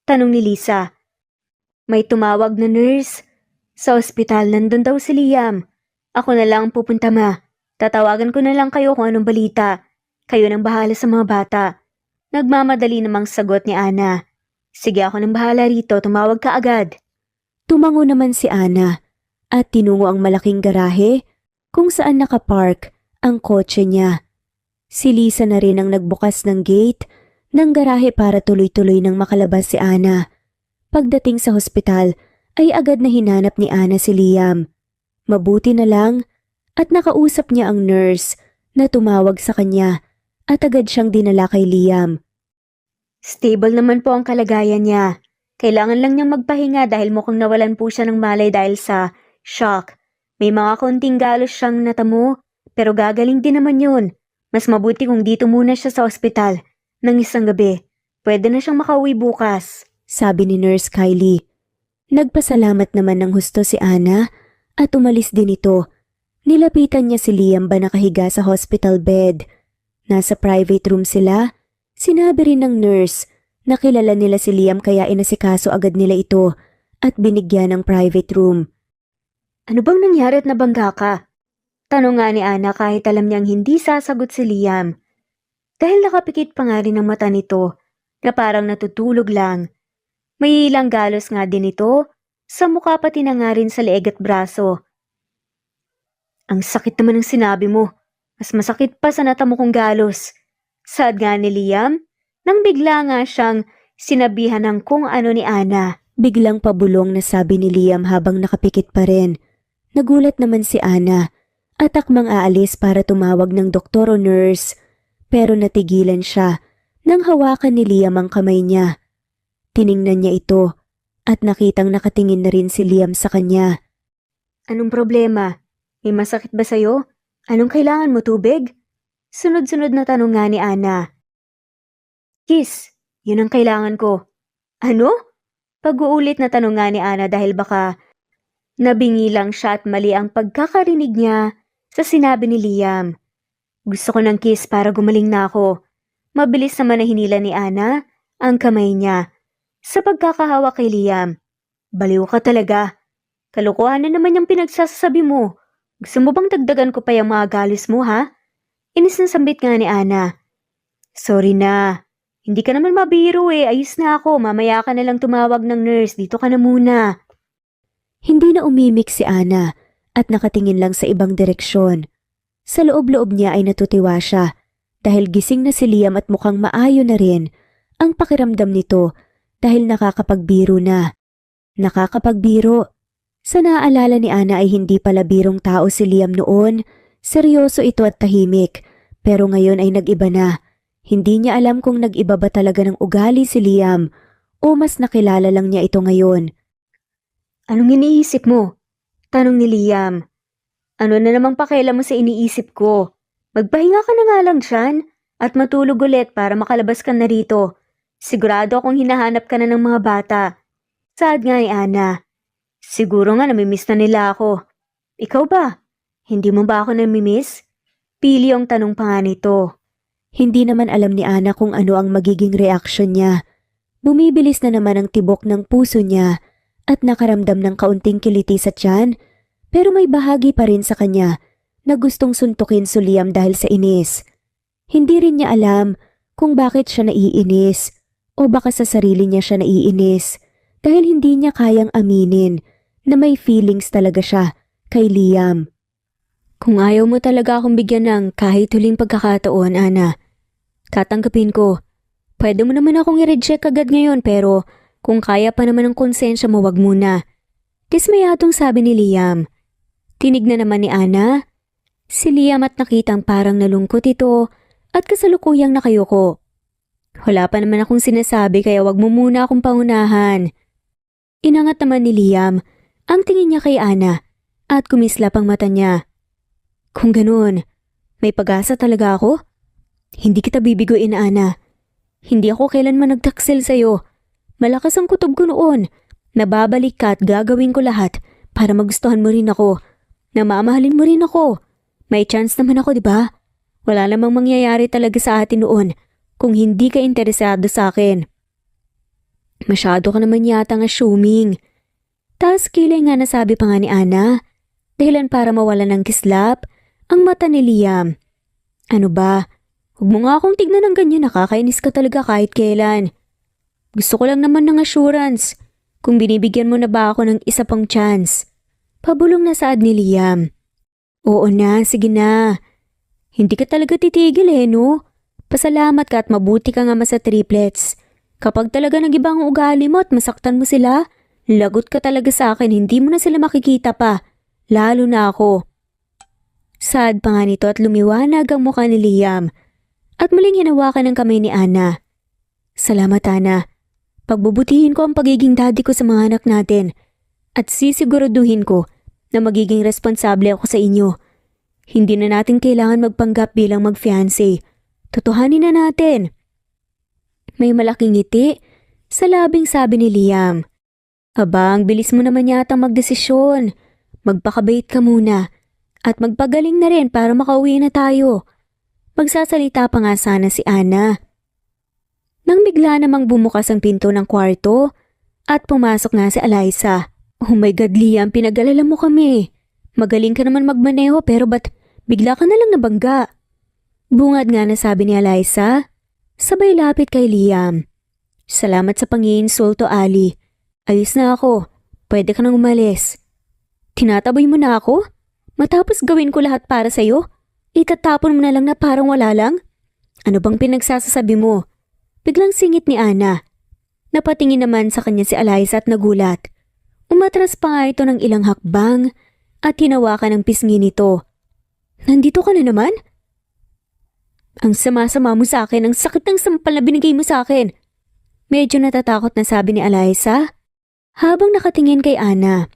Tanong ni Lisa. May tumawag na nurse. Sa ospital, nandun daw si Liam. Ako na lang pupunta, ma. Tatawagan ko na lang kayo kung anong balita. Kayo nang bahala sa mga bata. Nagmamadali namang sagot ni Ana. Sige, ako nang bahala rito, tumawag ka agad. Tumango naman si Ana at tinungo ang malaking garahe kung saan nakapark ang kotse niya. Si Lisa na rin ang nagbukas ng gate ng garahe para tuloy-tuloy nang makalabas si Ana. Pagdating sa hospital ay agad na hinanap ni Ana si Liam. Mabuti na lang at nakausap niya ang nurse na tumawag sa kanya at agad siyang dinala kay Liam. Stable naman po ang kalagayan niya. Kailangan lang niyang magpahinga dahil mukhang nawalan po siya ng malay dahil sa shock. May mga konting galos siyang natamo pero gagaling din naman yun. Mas mabuti kung dito muna siya sa ospital ng isang gabi. Pwede na siyang makauwi bukas, sabi ni Nurse Kylie. Nagpasalamat naman ng husto si Ana at umalis din ito. Nilapitan niya si Liam ba nakahiga sa hospital bed. Nasa private room sila. Sinabi rin ng nurse na kilala nila si Liam kaya inasikaso agad nila ito at binigyan ng private room. Ano bang nangyari at nabangga ka? Tanong nga ni Ana kahit alam niyang hindi sasagot si Liam. Dahil nakapikit pa nga rin ang mata nito na parang natutulog lang. May ilang galos nga din ito sa mukha pati na nga rin sa leeg at braso. Ang sakit naman ng sinabi mo. Mas masakit pa sa natamo kong galos. Saad nga ni Liam nang bigla nga siyang sinabihan ng kung ano ni Ana. Biglang pabulong na sabi ni Liam habang nakapikit pa rin. Nagulat naman si Ana at akmang aalis para tumawag ng doktor o nurse. Pero natigilan siya nang hawakan ni Liam ang kamay niya. Tiningnan niya ito at nakitang nakatingin na rin si Liam sa kanya. Anong problema? May masakit ba sa'yo? Anong kailangan mo, tubig? Sunod-sunod na tanong nga ni Ana. Kiss, yun ang kailangan ko. Ano? Pag-uulit na tanong nga ni Ana dahil baka nabingi lang siya at mali ang pagkakarinig niya sa sinabi ni Liam. Gusto ko ng kiss para gumaling na ako. Mabilis naman na hinila ni Ana ang kamay niya. Sa pagkakahawa kay Liam, baliw ka talaga. Kalokohan na naman yung pinagsasabi mo. Gusto mo bang dagdagan ko pa yung mga galis mo, ha? Inis na sambit nga ni Ana. Sorry na. Hindi ka naman mabiro eh. Ayos na ako. Mamaya ka na lang tumawag ng nurse. Dito ka na muna. Hindi na umimik si Ana at nakatingin lang sa ibang direksyon. Sa loob-loob niya ay natutiwa siya dahil gising na si Liam at mukhang maayo na rin ang pakiramdam nito dahil nakakapagbiro na. Nakakapagbiro. Sa naaalala ni Ana ay hindi pala birong tao si Liam noon. Seryoso ito at tahimik. Pero ngayon ay nag-iba na. Hindi niya alam kung nag-iba ba talaga ng ugali si Liam o mas nakilala lang niya ito ngayon. Anong iniisip mo? Tanong ni Liam. Ano na namang pakialam mo sa iniisip ko? Magpahinga ka na nga lang dyan at matulog ulit para makalabas ka na rito. Sigurado akong hinahanap ka na ng mga bata. Sad nga ni Ana. Siguro nga namimiss na nila ako. Ikaw ba? Hindi mo ba ako namimiss? Pili ang tanong pa nga nito. Hindi naman alam ni Ana kung ano ang magiging reaksyon niya. Bumibilis na naman ang tibok ng puso niya at nakaramdam ng kaunting kiliti sa tiyan, pero may bahagi pa rin sa kanya na gustong suntukin si Liam dahil sa inis. Hindi rin niya alam kung bakit siya naiinis o baka sa sarili niya siya naiinis dahil hindi niya kayang aminin na may feelings talaga siya kay Liam. Kung ayaw mo talaga akong bigyan ng kahit huling pagkakataon, Ana, tatanggapin ko. Pwede mo naman akong i-reject agad ngayon pero kung kaya pa naman ng konsensya mo, wag muna. Dismayadong sabi ni Liam. Tinig na naman ni Ana. Si Liam at nakitang parang nalungkot ito at kasalukuyang nakayuko. Wala pa naman akong sinasabi kaya wag mo muna akong pangunahan. Inangat naman ni Liam ang tingin niya kay Ana at kumislap ang mata niya. Kung ganun, may pag-asa talaga ako? Hindi kita bibiguin, Ana. Hindi ako kailanman nagtaksil sa'yo. Malakas ang kutob ko noon. Nababalik ka at gagawin ko lahat para magustuhan mo rin ako. Namamahalin mo rin ako. May chance naman ako, di ba? Wala namang mangyayari talaga sa atin noon kung hindi ka interesado sa akin. Masyado ka naman yata ng assuming. Taas kilay nga nasabi pa nga ni Ana. Dahilan para mawala ng kislap ang mata ni Liam. Ano ba? Huwag mo nga akong tignan ng ganyan, nakakainis ka talaga kahit kailan. Gusto ko lang naman ng assurance kung binibigyan mo na ba ako ng isa pang chance. Pabulong na saad ni Liam. Oo na, sige na. Hindi ka talaga titigil no? Pasalamat ka at mabuti ka nga sa triplets. Kapag talaga nag-iba ang ugali mo at masaktan mo sila, lagot ka talaga sa akin, hindi mo na sila makikita pa. Lalo na ako. Saad pa nga nito at lumiwanag ang mukha ni Liam. At muling hinawakan ang kamay ni Ana. Salamat, Ana. Pagbubutihin ko ang pagiging daddy ko sa mga anak natin at sisiguraduhin ko na magiging responsable ako sa inyo. Hindi na natin kailangan magpanggap bilang mag-fiancé. Totohanin na natin. May malaking ngiti sa labing sabi ni Liam. Aba, ang bilis mo naman yata magdesisyon. Magpakabait ka muna at magpagaling na rin para makauwi na tayo. Magsasalita pa nga sana si Ana. Nang bigla namang bumukas ang pinto ng kwarto at pumasok nga si Eliza. Oh my God, Liam, pinag-alala mo kami. Magaling ka naman magmaneho pero ba't bigla ka na lang nabangga? Bungad nga na sabi ni Eliza. Sabay lapit kay Liam. Salamat sa pang-iinsulto, Ali. Ayos na ako. Pwede ka nang umalis. Tinataboy mo na ako? Matapos gawin ko lahat para sa'yo? Itatapon mo na lang na parang wala lang? Ano bang pinagsasasabi mo? Biglang singit ni Ana. Napatingin naman sa kanya si Eliza at nagulat. Umatras pa nga ito ng ilang hakbang at hinawakan ang pisngi nito. Nandito ka na naman? Ang sama-sama mo sa akin, ang sakit ng sampal na binigay mo sa akin. Medyo natatakot na sabi ni Eliza habang nakatingin kay Ana.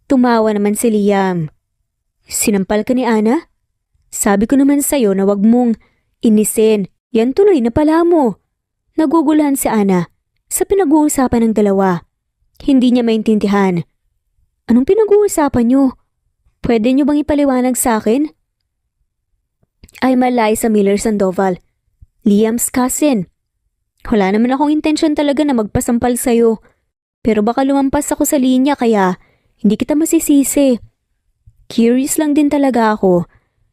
Tumawa naman si Liam. Sinampal ka ni Ana? Sabi ko naman sa'yo na wag mong inisin. Yan tuloy na pala mo. Naguguluhan si Ana sa pinag-uusapan ng dalawa. Hindi niya maintindihan. Anong pinag-uusapan niyo? Pwede niyo bang ipaliwanag sa akin? I'm Eliza Miller Sandoval, Liam's cousin. Wala naman akong intensyon talaga na magpasampal sa'yo. Pero baka lumampas ako sa linya kaya Hindi kita masisisi. Curious lang din talaga ako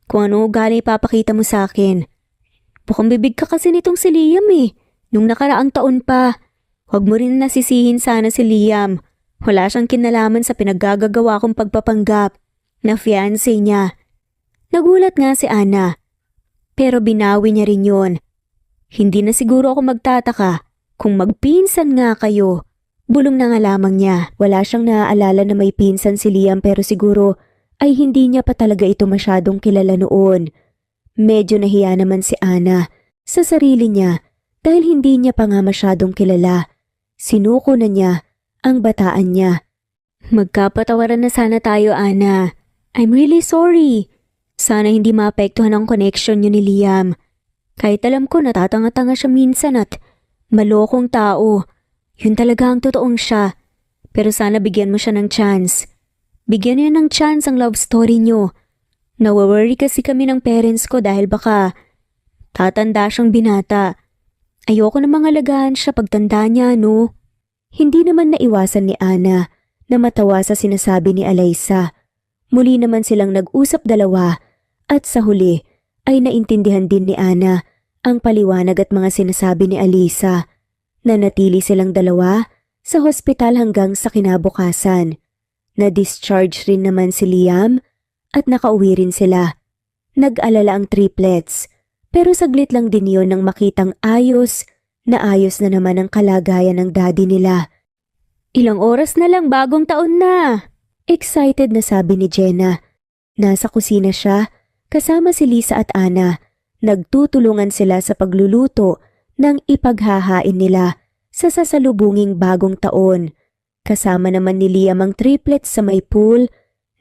kung ano ugali ipapakita mo sa akin. Bukang bibig ka kasi nitong si Liam eh. Nung nakaraang taon pa. Huwag mo rin nasisihin sana si Liam. Wala siyang kinalaman sa pinaggagawa kong pagpapanggap na fiancé niya. Nagulat nga si Ana. Pero binawi niya rin yun. Hindi na siguro ako magtataka kung magpinsan nga kayo. Bulong na nga lamang niya. Wala siyang naaalala na may pinsan si Liam pero siguro ay hindi niya pa talaga ito masyadong kilala noon. Medyo nahiya naman si Ana sa sarili niya dahil hindi niya pa nga masyadong kilala. Sinuko na niya ang bataan niya. Magkapatawaran na sana tayo, Ana. I'm really sorry. Sana hindi maapektuhan ang connection niyo ni Liam. Kahit alam ko natatanga-tanga siya minsan at malokong tao. Yun talaga ang totoong siya. Pero sana bigyan mo siya ng chance. Bigyan niyo ng chance ang love story niyo. Nawaworry kasi kami ng parents ko dahil baka tatanda siyang binata. Ayoko na mga alagaan siya pagtanda niya, no? Hindi naman naiwasan ni Ana na matawa sa sinasabi ni Alyssa. Muli naman silang nag-usap dalawa at sa huli ay naintindihan din ni Ana ang paliwanag at mga sinasabi ni Alyssa. Nanatili silang dalawa sa hospital hanggang sa kinabukasan. Na-discharge rin naman si Liam at nakauwi rin sila. Nag-alala ang triplets pero saglit lang din yon nang makitang ayos na naman ang kalagayan ng daddy nila. Ilang oras na lang bagong taon na. Excited na sabi ni Jenna. Nasa kusina siya kasama si Lisa at Ana. Nagtutulungan sila sa pagluluto ng ipaghahain nila sa sasalubunging bagong taon. Kasama naman ni Liam ang triplets sa may pool,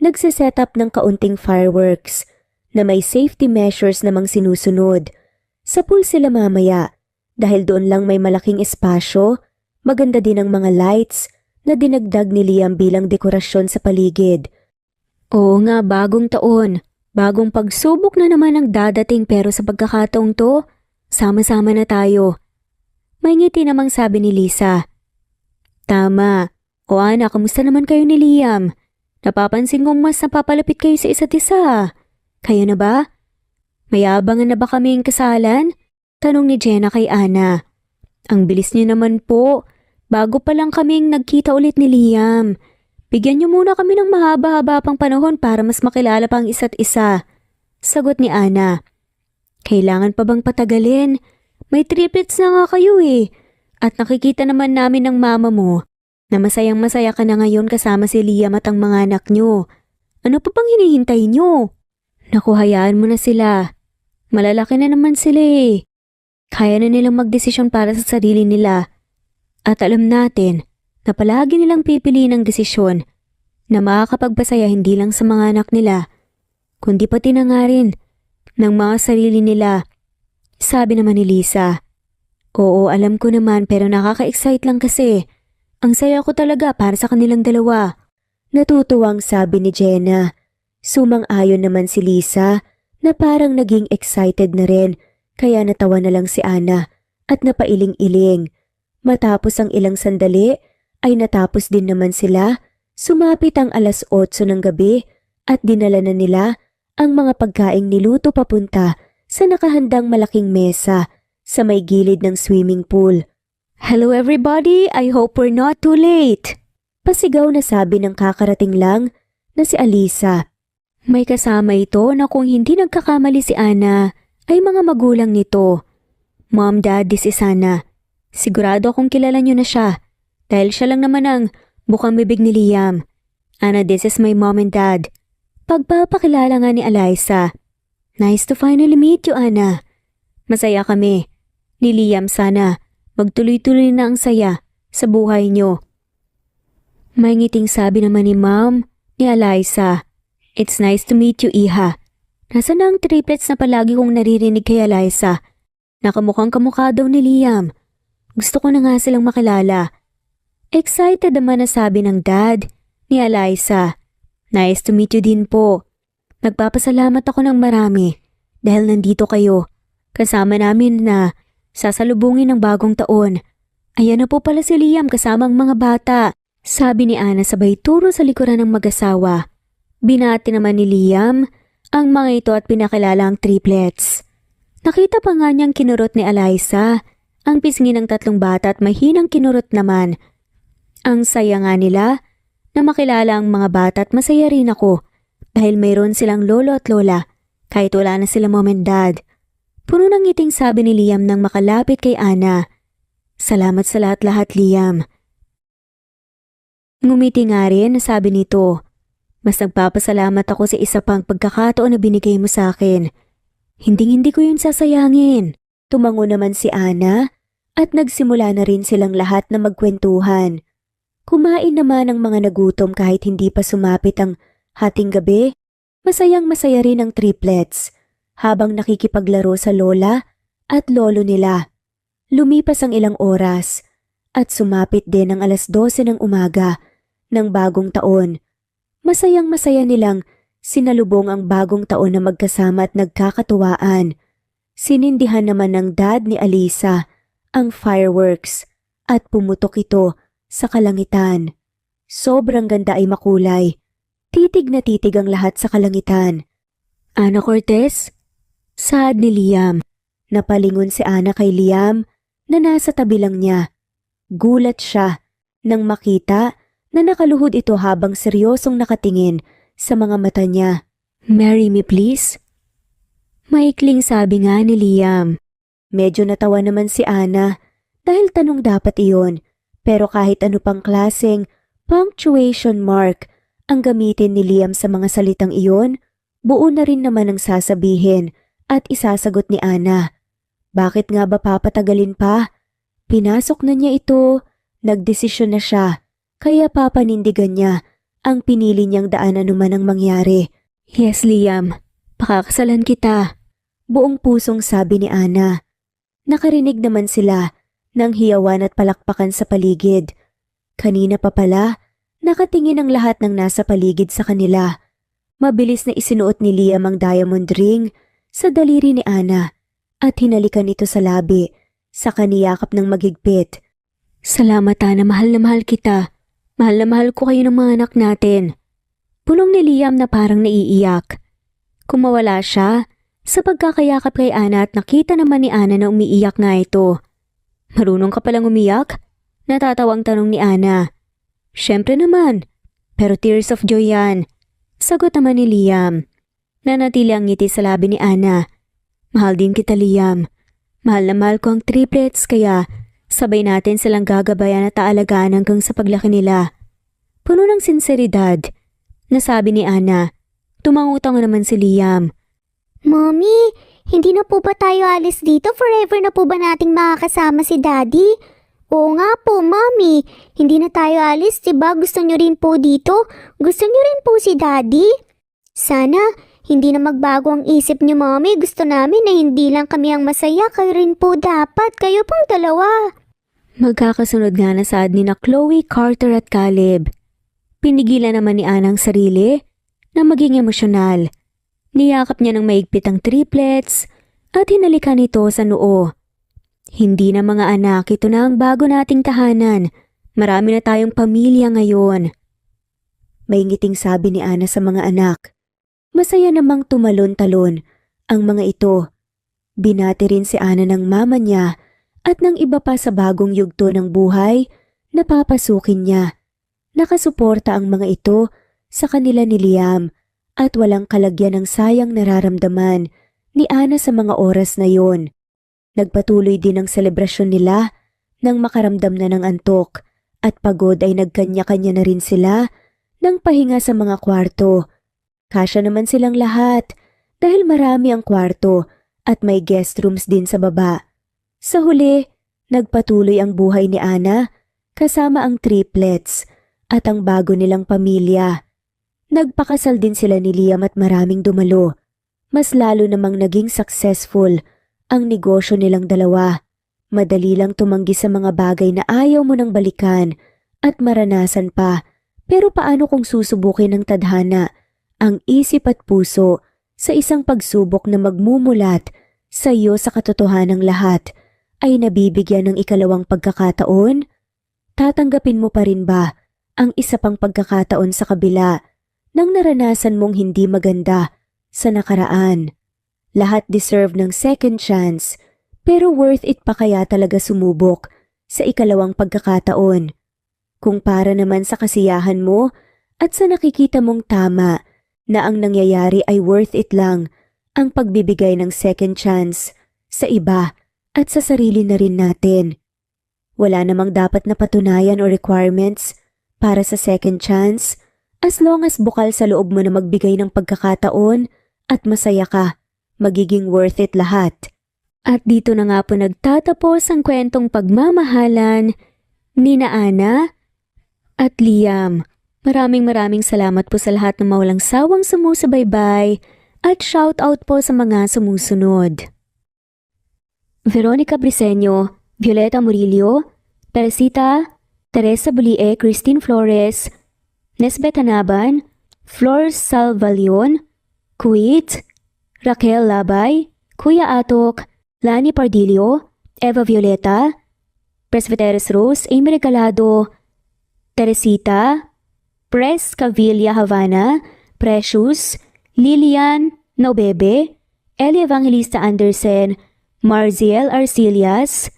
nagsiset up ng kaunting fireworks na may safety measures namang sinusunod. Sa pool sila mamaya dahil doon lang may malaking espasyo, maganda din ang mga lights na dinagdag ni Liam bilang dekorasyon sa paligid. Oo nga, bagong taon. Bagong pagsubok na naman ang dadating pero sa pagkakataong to, sama-sama na tayo. May ngiti namang sabi ni Lisa. Tama. O Ana, kamusta naman kayo ni Liam? Napapansin kong mas napapalapit kayo sa isa't isa. Kayo na ba? May abangan na ba kaming kasalan? Tanong ni Jenna kay Ana. Ang bilis niyo naman po. Bago pa lang kaming nagkita ulit ni Liam. Bigyan niyo muna kami ng mahaba-haba pang panahon para mas makilala pa ang isa't isa. Sagot ni Ana. Kailangan pa bang patagalin? May triplets na nga kayo eh. At nakikita naman namin ng mama mo na masayang-masaya ka na ngayon kasama si Liam at ang mga anak niyo. Ano pa bang hinihintay niyo? Naku, hayaan mo na sila. Malalaki na naman sila eh. Kaya na nilang magdesisyon para sa sarili nila. At alam natin na palagi nilang pipiliin ang desisyon na makakapagpasaya hindi lang sa mga anak nila, kundi pati na nga rin ng mga sarili nila. Sabi naman ni Lisa. Oo, alam ko naman pero nakaka-excite lang kasi. Ang saya ko talaga para sa kanilang dalawa. Natutuwang sabi ni Jenna. Sumang-ayon naman si Lisa na parang naging excited na rin kaya natawa na lang si Ana at napailing-iling. Matapos ang ilang sandali ay natapos din naman sila. Sumapit ang 8:00 ng gabi at dinala na nila ang mga pagkaing niluto papunta sa nakahandang malaking mesa sa may gilid ng swimming pool. Hello everybody, I hope we're not too late. Pasigaw na sabi ng kakarating lang na si Alyssa. May kasama ito na kung hindi nagkakamali si Ana ay mga magulang nito. Mom, Dad, this is Ana. Sigurado akong kilala niyo na siya dahil siya lang naman ang bukang bibig ni Liam. Ana, this is my mom and dad. Pagpapakilala nga ni Alyssa. Nice to finally meet you, Ana. Masaya kami. Ni Liam sana. Magtuloy-tuloy na ang saya sa buhay niyo. May ngiting sabi naman ni Mom ni Alyssa. It's nice to meet you, Iha. Nasaan na ang triplets na palagi kong naririnig kay Alyssa? Nakamukhang kamukha daw ni Liam. Gusto ko na nga silang makilala. Excited naman na sabi ng dad ni Alyssa. Nice to meet you din po. Nagpapasalamat ako ng marami dahil nandito kayo. Kasama namin na sasalubungin ng bagong taon. Ayan na po pala si Liam kasama ang mga bata. Sabi ni Ana sabay turo sa likuran ng mag-asawa. Binati naman ni Liam ang mga ito at pinakilala ang triplets. Nakita pa nga niyang kinurot ni Eliza ang pisngi ng 3 bata at mahinang kinurot naman. Ang saya nga nila na makilala ang mga bata at masaya rin ako dahil mayroon silang lolo at lola kahit wala na sila mom and dad. Puno ng ngiting sabi ni Liam nang makalapit kay Ana. Salamat sa lahat-lahat, Liam. Ngumiti nga rin, sabi nito. Mas nagpapasalamat ako sa isa pang pagkakataon na binigay mo sa akin. Hindi ko yun sasayangin. Tumango naman si Ana at nagsimula na rin silang lahat na magkwentuhan. Kumain naman ang mga nagutom kahit hindi pa sumapit ang hating gabi. Masayang masaya rin ang triplets habang nakikipaglaro sa lola at lolo nila. Lumipas ang ilang oras at sumapit din ang 12:00 ng umaga ng bagong taon. Masayang masaya nilang sinalubong ang bagong taon na magkasama at nagkakatuwaan. Sinindihan naman ng dad ni Alisa ang fireworks at pumutok ito sa kalangitan. Sobrang ganda ay makulay. Titig na titig ang lahat sa kalangitan. Ana Cortez? Saad ni Liam. Napalingon si Ana kay Liam na nasa tabi lang niya. Gulat siya nang makita na nakaluhod ito habang seryosong nakatingin sa mga mata niya. Marry me please? Maikling sabi nga ni Liam. Medyo natawa naman si Ana dahil tanong dapat iyon, pero kahit ano pang klaseng punctuation mark ang gamitin ni Liam sa mga salitang iyon, buo na rin naman ang sasabihin at isasagot ni Ana. Bakit nga ba papatagalin pa? Pinasok na niya ito, nagdesisyon na siya, kaya papanindigan niya ang pinili niyang daan anuman ang mangyari. Yes, Liam, pakakasalan kita. Buong pusong sabi ni Ana. Nakarinig naman sila ng hiyawan at palakpakan sa paligid. Kanina pa pala, nakatingin ang lahat ng nasa paligid sa kanila. Mabilis na isinuot ni Liam ang diamond ring sa daliri ni Ana at hinalikan ito sa labi, sa kaniyakap ng magigpit. Salamat Ana, mahal na mahal kita. Mahal na mahal ko kayo ng mga anak natin. Pulong ni Liam na parang naiiyak. Kumawala siya sa pagkakayakap kay Ana at nakita naman ni Ana na umiiyak nga ito. Marunong ka palang umiyak? Natatawang tanong ni Ana. Siyempre naman, pero tears of joy yan. Sagot naman ni Liam. Nanatili ang ngiti sa labi ni Ana. Mahal din kita, Liam. Mahal na mahal ko ang triplets kaya sabay natin silang gagabayan at aalagaan hanggang sa paglaki nila. Puno ng sinseridad, nasabi ni Ana. Tumangutang naman si Liam. Mommy, hindi na po ba tayo alis dito? Forever na po ba nating makakasama si Daddy? Oo nga po, Mommy. Hindi na tayo alis, diba? Gusto nyo rin po dito? Gusto nyo rin po si Daddy? Sana, hindi na magbago ang isip nyo, Mommy. Gusto namin na hindi lang kami ang masaya. Kayo rin po dapat. Kayo pong dalawa. Magkakasunod nga na saad ni na Chloe, Carter at Caleb. Pinigilan naman ni Ana ang sarili na maging emosyonal. Niyakap niya ng maigpit ang triplets at hinalikan ito sa noo. Hindi na mga anak, ito na ang bago nating tahanan. Marami na tayong pamilya ngayon. May ngiting sabi ni Ana sa mga anak. Masaya namang tumalon-talon ang mga ito. Binati rin si Ana ng mama niya at ng iba pa sa bagong yugto ng buhay na papasukin niya. Nakasuporta ang mga ito sa kanila ni Liam at walang kalagyan ng sayang nararamdaman ni Ana sa mga oras na yon. Nagpatuloy din ang selebrasyon nila nang makaramdam na ng antok at pagod ay nagkanya-kanya na rin sila ng pahinga sa mga kwarto. Kasya naman silang lahat dahil marami ang kwarto at may guest rooms din sa baba. Sa huli, nagpatuloy ang buhay ni Ana kasama ang triplets at ang bago nilang pamilya. Nagpakasal din sila ni Liam at maraming dumalo. Mas lalo namang naging successful ang negosyo nilang dalawa. Madali lang tumanggi sa mga bagay na ayaw mo nang balikan at maranasan pa. Pero paano kung susubukin ng tadhana ang isip at puso sa isang pagsubok na magmumulat sa iyo sa katotohanang lahat ay nabibigyan ng ikalawang pagkakataon? Tatanggapin mo pa rin ba ang isa pang pagkakataon sa kabila ng naranasan mong hindi maganda sa nakaraan. Lahat deserve ng second chance, pero worth it pa kaya talaga sumubok sa ikalawang pagkakataon? Kung para naman sa kasiyahan mo at sa nakikita mong tama na ang nangyayari ay worth it lang ang pagbibigay ng second chance sa iba at sa sarili na rin natin. Wala namang dapat na patunayan o requirements para sa second chance as long as bukal sa loob mo na magbigay ng pagkakataon at masaya ka, magiging worth it lahat. At dito na nga po nagtatapos ang kwentong pagmamahalan ni Ana at Liam. Maraming salamat po sa lahat ng mawalang sawang sumusubaybay at shoutout po sa mga sumusunod. Veronica Briseño, Violeta Murillo, Teresita, Teresa Bulie, Christine Flores, Nesbeth Hanaban, Flor Salvalion, Kuwait, Raquel Labay, Kuya Atok, Lani Pardillo, Eva Violeta, Presbyteros Rose, Amy Regalado, Teresita, Pres Cavilla Havana, Precious, Lilian Naubebe, Eli Evangelista Anderson, Marziel Arcilias,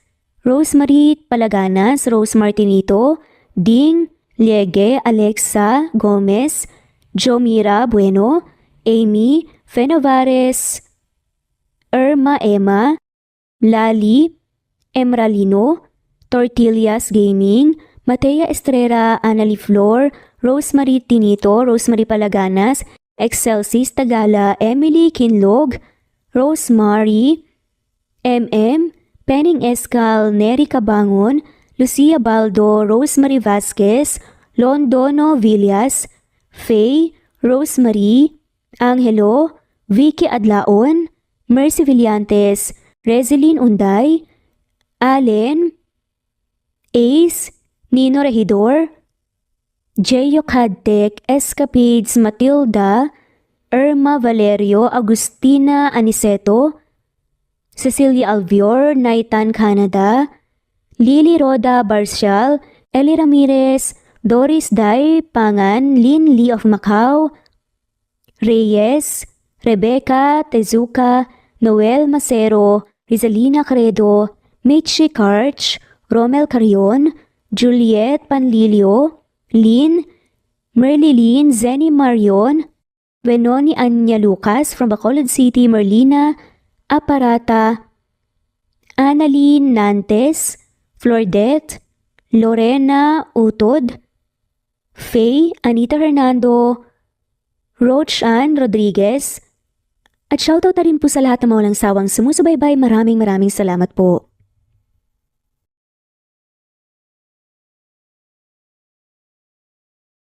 Rosemary Palaganas, Rose Martinito, Ding Liege, Alexa Gomez, Jomira Bueno, Amy Fenovares, Irma Emma, Lali Emralino, Tortillas Gaming, Matea Estrera, Annalie Flor, Rosemary Tinito, Rosemary Palaganas, Excelsis Tagala, Emily Kinlog, Rosemary, MM, Penning Escal, Neri Cabangon, Lucia Baldo, Rosemary Vasquez, Londono Villas, Faye, Rosemary, Angelo, Vicky Adlaon, Mercy Villantes, Rezeline Unday, Allen, Ace, Nino Regidor, Jeyo Cadtec, Escapades Matilda, Irma Valerio, Agustina Aniceto, Cecilia Alvior, Naitan Canada, Lily Roda Barcial, Eli Ramirez, Doris Day Pangan, Lynn Lee of Macau, Reyes, Rebecca Tezuka, Noel Macero, Rizalina Credo, Mitchie Karch, Romel Carion, Juliet Panlilio, Lynn, Merlilyn Zenny Marion, Benoni Anya Lucas from Bacolod City, Merlina Aparata, Annalyn Nantes, Flordette, Lorena Utod, Faye, Anita Hernando, Roach Ann Rodriguez, at shoutout na rin po sa lahat ng mga walang sawang sumusubaybay. Maraming salamat po.